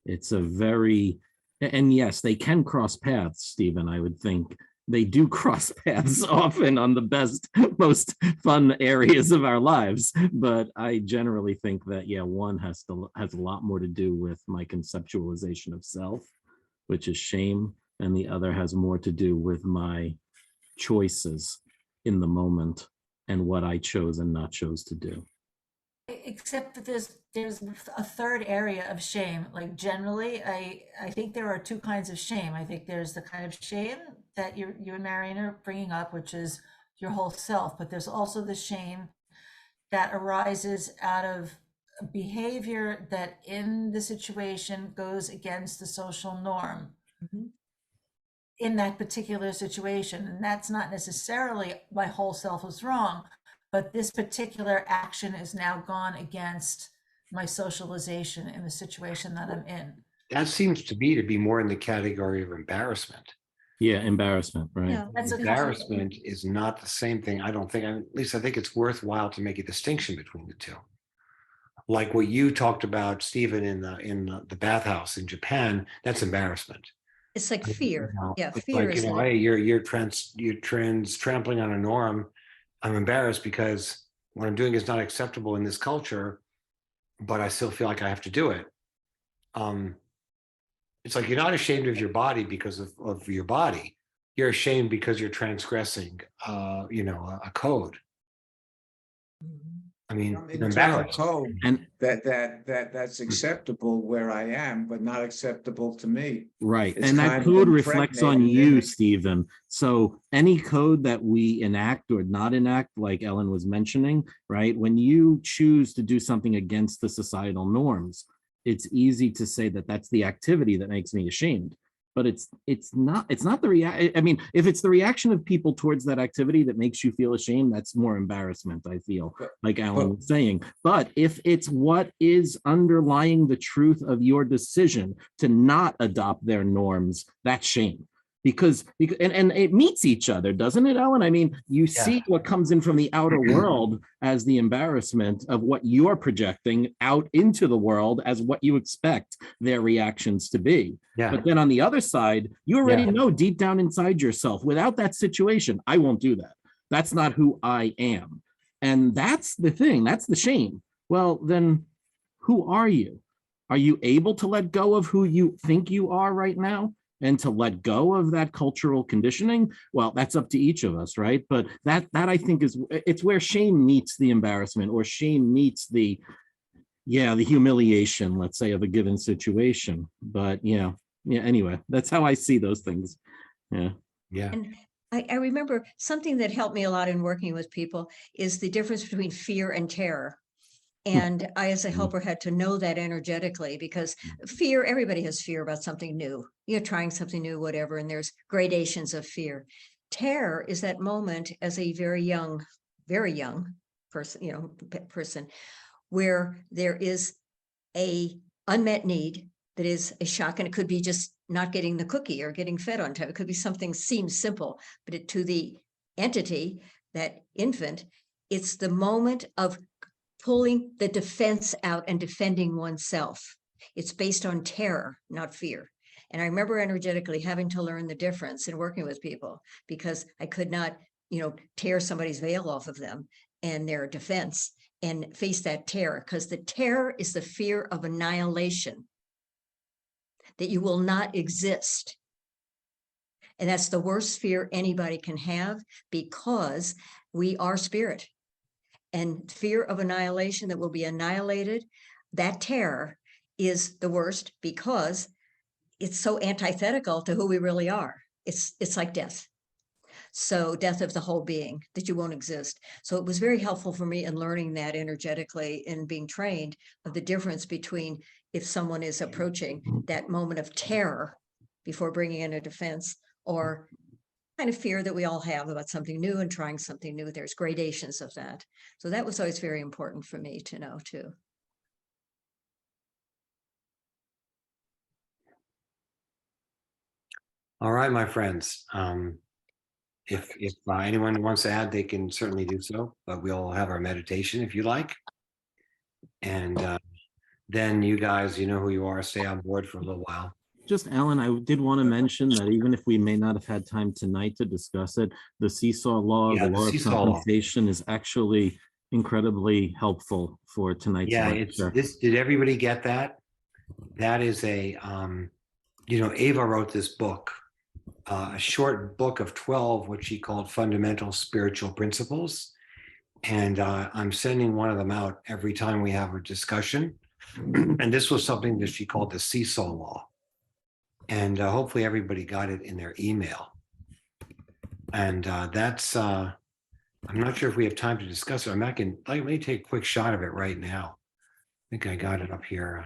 It's a very, and yes, they can cross paths, Stephen, I would think. They do cross paths often on the best, most fun areas of our lives. But I generally think that, yeah, one has a lot more to do with my conceptualization of self, which is shame, and the other has more to do with my choices in the moment and what I chose and not chose to do. Except that there's a third area of shame. Like generally, I think there are two kinds of shame. I think there's the kind of shame that you and Marion are bringing up, which is your whole self. But there's also the shame that arises out of behavior that in the situation goes against the social norm in that particular situation. And that's not necessarily my whole self was wrong, but this particular action is now gone against my socialization in the situation that I'm in. That seems to me to be more in the category of embarrassment. Yeah, embarrassment, right? Yeah. That's a Embarrassment is not the same thing. I don't think, at least I think it's worthwhile to make a distinction between the two. Like what you talked about, Stephen, in the bathhouse in Japan, that's embarrassment. It's like fear. Yeah, It's fear like, is like, hey, you're trampling on a norm. I'm embarrassed because what I'm doing is not acceptable in this culture, but I still feel like I have to do it. It's like you're not ashamed of your body because of your body. You're ashamed because you're transgressing, a code. I mean, I'm you're into a embarrassed. code And that's acceptable where I am, but not acceptable to me. right, It's and that kind of code reflects on impregnated in you, it. Stephen. So any code that we enact or not enact, like Ellen was mentioning, right? When you choose to do something against the societal norms, it's easy to say that that's the activity that makes me ashamed. But it's not the reaction. I mean, if it's the reaction of people towards that activity that makes you feel ashamed, that's more embarrassment, I feel, like Alan was saying. But if it's what is underlying the truth of your decision to not adopt their norms, that's shame. Because and it meets each other, doesn't it, Ellen? I mean, you see what comes in from the outer world as the embarrassment of what you're projecting out into the world as what you expect their reactions to be. Yeah. But then on the other side, you already know deep down inside yourself, without that situation, I won't do that. That's not who I am. And that's the thing, that's the shame. Well, then who are you? Are you able to let go of who you think you are right now? And to let go of that cultural conditioning? Well, that's up to each of us, right? But that I think it's where shame meets the embarrassment, or shame meets the humiliation, let's say, of a given situation. But anyway, that's how I see those things. Yeah. and I remember something that helped me a lot in working with people is the difference between fear and terror. And I, as a helper, had to know that energetically, because fear, everybody has fear about something new, trying something new, whatever, and there's gradations of fear. terror is that moment as a very young person, person, where there is a unmet need that is a shock, and it could be just not getting the cookie or getting fed on time. It could be something seems simple, but to the entity, that infant, it's the moment of pulling the defense out and defending oneself. It's based on terror, not fear. And I remember energetically having to learn the difference in working with people, because I could not, tear somebody's veil off of them and their defense and face that terror, because the terror is the fear of annihilation, that you will not exist. And that's the worst fear anybody can have, because we are spirit. And fear of annihilation, that will be annihilated, that terror is the worst, because it's so antithetical to who we really are. It's like death. So death of the whole being, that you won't exist. So it was very helpful for me in learning that energetically and being trained of the difference between if someone is approaching that moment of terror before bringing in a defense, or kind of fear that we all have about something new and trying something new. There's gradations of that. So that was always very important for me to know too. All right, my friends. If anyone wants to add, they can certainly do so, but we'll have our meditation if you like. And then you guys, you know who you are, stay on board for a little while. Just Alan, I did want to mention that even if we may not have had time tonight to discuss it, the seesaw law, Yeah, the the law of seesaw law. compensation is actually incredibly helpful for tonight's Yeah, it's lecture. this. Did everybody get that? That is a, Ava wrote this book, a short book of 12, what she called Fundamental Spiritual Principles. And I'm sending one of them out every time we have a discussion. And this was something that she called the seesaw law. And hopefully everybody got it in their email. And that's, I'm not sure if we have time to discuss it. Let me take a quick shot of it right now. I think I got it up here.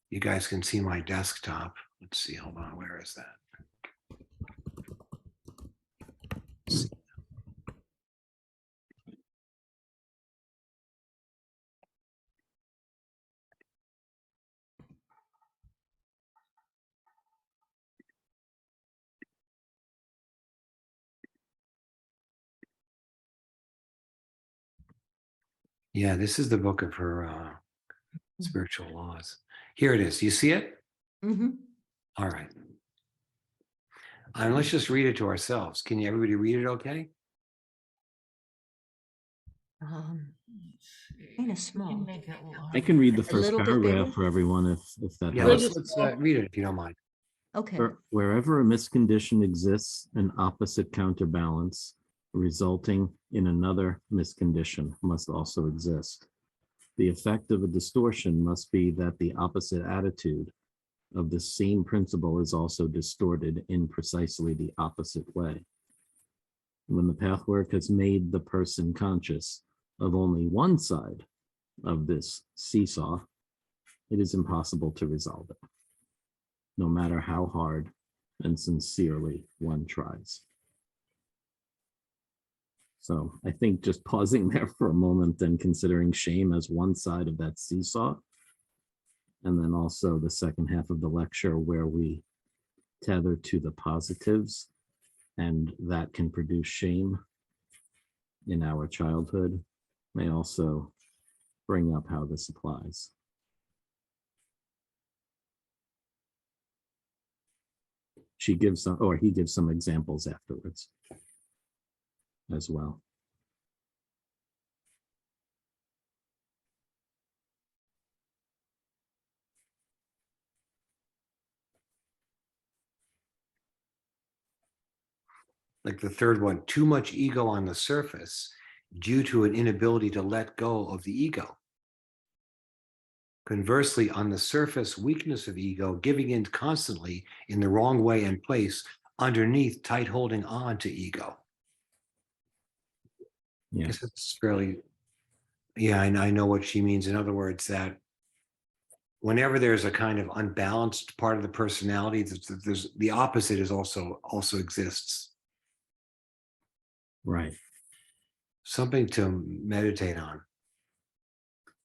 You guys can see my desktop. Let's see, hold on, where is that? Yeah, this is the book of her spiritual laws. Here it is. You see it? Mm-hmm. All right. And let's just read it to ourselves. Can everybody read it okay? Kind of small. I can read the A first little bit paragraph bigger? for everyone if that Yeah, helps. let's read it if you don't mind. Okay. Wherever a miscondition exists, an opposite counterbalance resulting in another miscondition must also exist. The effect of a distortion must be that the opposite attitude of the same principle is also distorted in precisely the opposite way. When the pathwork has made the person conscious of only one side of this seesaw, it is impossible to resolve it, no matter how hard and sincerely one tries. So I think just pausing there for a moment and considering shame as one side of that seesaw, and then also the second half of the lecture where we tether to the positives, and that can produce shame in our childhood, may also bring up how this applies. She gives some, or he gives some examples afterwards as well. Like the third one, too much ego on the surface due to an inability to let go of the ego. Conversely, on the surface, weakness of ego, giving in constantly in the wrong way and place underneath tight holding on to ego. Yeah. I guess it's fairly, yeah, I know what she means. In other words, that whenever there's a kind of unbalanced part of the personality, there's the opposite is also exists. Right. Something to meditate on.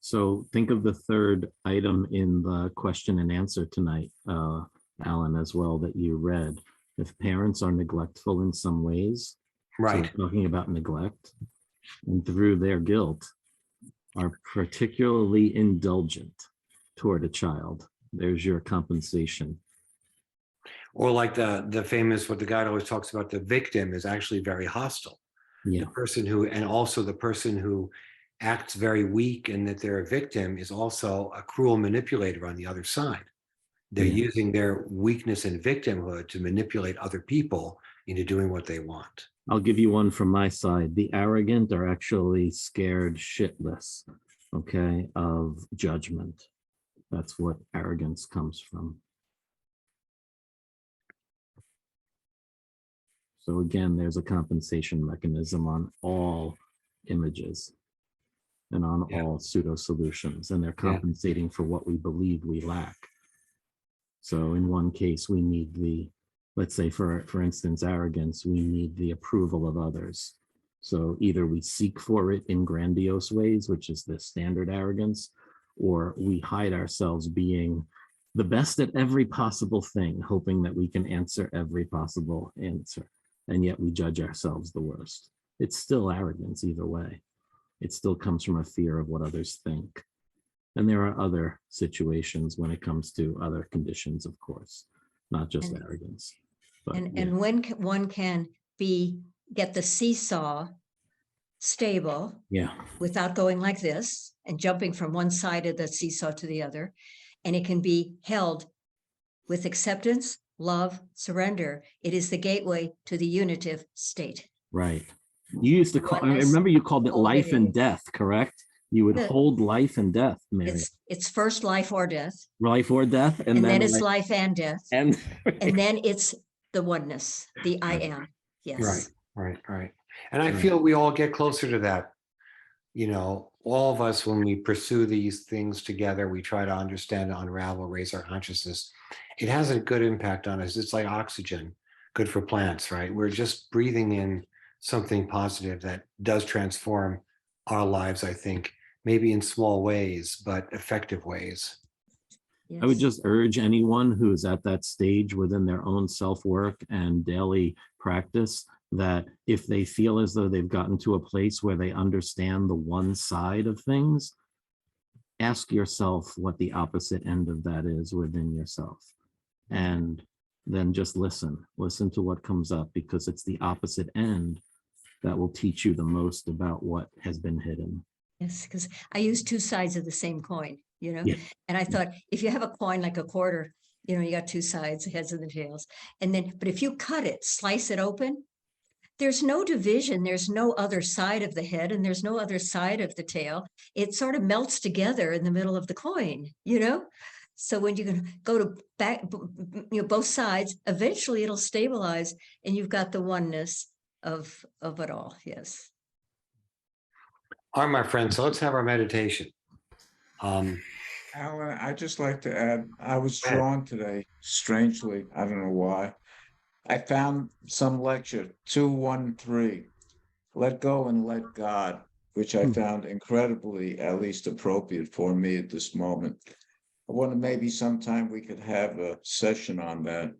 So think of the third item in the question and answer tonight, Alan, as well, that you read. If parents are neglectful in some ways, so Right. we're talking about neglect, and through their guilt are particularly indulgent toward a child, there's your compensation. Or like the famous, what the guy always talks about, the victim is actually very hostile. Yeah, The person who, and also the person who acts very weak and that they're a victim is also a cruel manipulator on the other side. They're Yeah. using their weakness and victimhood to manipulate other people into doing what they want. I'll give you one from my side. The arrogant are actually scared shitless, okay, of judgment. That's what arrogance comes from. So again, there's a compensation mechanism on all images and on Yeah. all pseudo solutions, and they're compensating for what we believe we lack. So in one case, we need the, let's say for instance, arrogance, we need the approval of others. So either we seek for it in grandiose ways, which is the standard arrogance, or we hide ourselves being the best at every possible thing, hoping that we can answer every possible answer. And yet we judge ourselves the worst. It's still arrogance either way. It still comes from a fear of what others think. And there are other situations when it comes to other conditions, of course, not just And- arrogance. But And when one can get the seesaw stable yeah, without going like this and jumping from one side of the seesaw to the other. And it can be held with acceptance, love, surrender. It is the gateway to the unitive state. right. You used to call, I Oneness, remember you called it life and fluidity. death, correct? You would The- hold life and death, Mary. It's first life or death, Life or death, and then it's life, life and death, and and then it's the oneness, the I am. Yes. Right. And I Right. feel we all get closer to that. You know, all of us, when we pursue these things together, we try to understand, unravel, raise our consciousness. It has a good impact on us. It's like oxygen, good for plants, right? We're just breathing in something positive that does transform our lives, I think, maybe in small ways, but effective ways. I would Yes. just urge anyone who is at that stage within their own self-work and daily practice that if they feel as though they've gotten to a place where they understand the one side of things, ask yourself what the opposite end of that is within yourself. And then just listen to what comes up, because it's the opposite end that will teach you the most about what has been hidden. Yes, because I use two sides of the same coin, Yeah. and I thought if you have a coin like a quarter, you got two sides, the heads and the tails. And then, but if you cut it, slice it open, there's no division, there's no other side of the head and there's no other side of the tail. It sort of melts together in the middle of the coin, So when you can go to back, both sides, eventually it'll stabilize and you've got the oneness of it all. Yes. All right, my friends, so let's have our meditation. Alan, I'd just like to add, I was Go ahead. drawn today, strangely, I don't know why. I found some lecture, 213, Let Go and Let God, which I found incredibly, at least appropriate for me at this moment. I wonder maybe sometime we could have a session on that.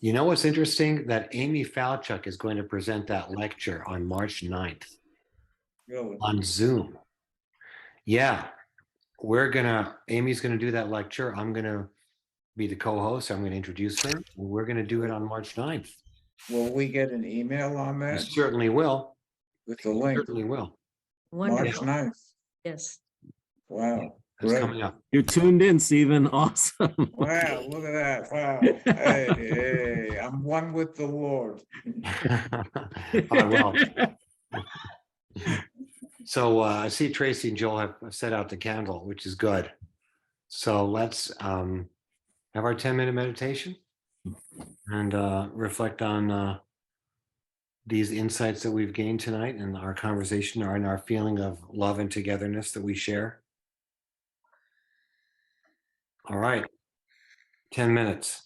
You know what's interesting? That Amy Falchuk is going to present that lecture on March 9th Really? on Zoom. Yeah, Amy's gonna do that lecture. I'm gonna be the co-host. I'm gonna introduce her. We're gonna do it on March 9th. Will we get an email on You that certainly will. with the link? Certainly will. March Wonderful. 9th. Yes. Wow, It's great. coming up. You're tuned in, Stephen. Awesome. Wow, look at that. Wow. Hey, I'm one with the Lord. Well, so I see Tracy and Joel have set out the candle, which is good. So let's have our 10-minute meditation and reflect on these insights that we've gained tonight and our conversation and our feeling of love and togetherness that we share. All right, 10 minutes.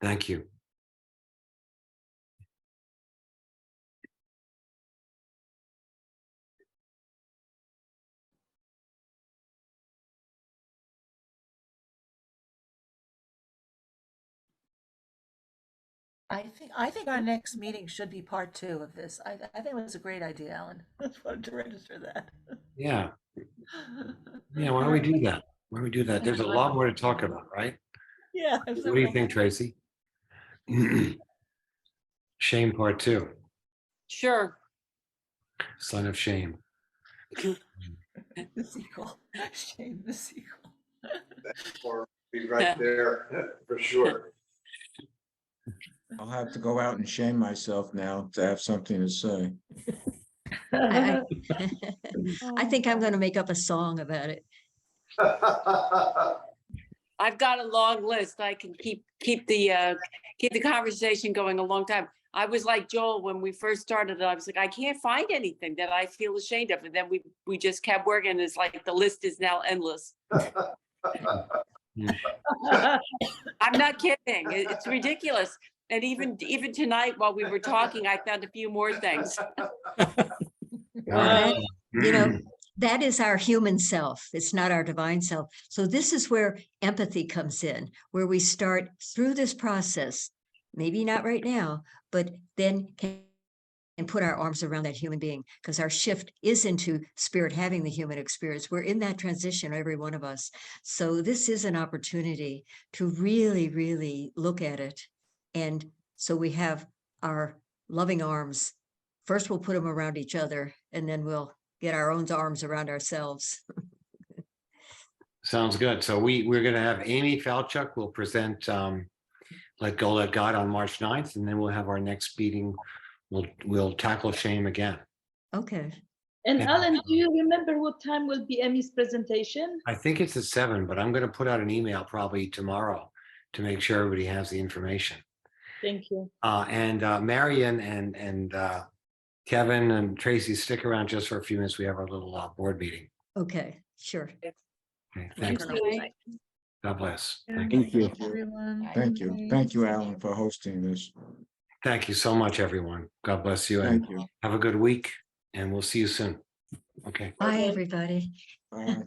Thank you. I think our next meeting should be part 2 of this. I think it was a great idea, Alan. I just wanted to register that. Yeah. Yeah, why don't we do that? Why don't we do that? There's a lot more to talk about, right? Yeah. What do you think, Tracy? Shame part 2, Sure. son of shame. The sequel. Shame the sequel. Be right there for sure. I'll have to go out and shame myself now to have something to say. I I think I'm going to make up a song about it. I've got a long list. I can keep the conversation going a long time. I was like Joel when we first started. I was like, I can't find anything that I feel ashamed of, and then we just kept working. It's like the list is now endless. I'm not kidding. It's ridiculous. And even tonight, while we were talking, I found a few more things. That, you know, that is our human self. It's not our divine self. So this is where empathy comes in, where we start through this process, maybe not right now, but then can put our arms around that human being, because our shift is into spirit having the human experience. We're in that transition, every one of us. So this is an opportunity to really, really look at it. And so we have our loving arms. First, we'll put them around each other, and then we'll get our own arms around ourselves. Sounds good. So we're going to have Amy Falchuk will present Let Go, Let God on March 9th, and then we'll have our next meeting. We'll tackle shame again. Okay. And Yeah. Alan, do you remember what time will be Emmy's presentation? I think it's at 7, but I'm going to put out an email probably tomorrow to make sure everybody has the information. Thank you. And Marion and Kevin and Tracy, stick around just for a few minutes. We have our little board meeting. Okay, sure. Okay, thanks. God bless. Thank you. Thank you. Everyone. Thank you. Thank you, Alan, for hosting this. Thank you so much, everyone. God bless you, and Thank you. have a good week, and we'll see you soon. Okay. Bye, everybody. Bye.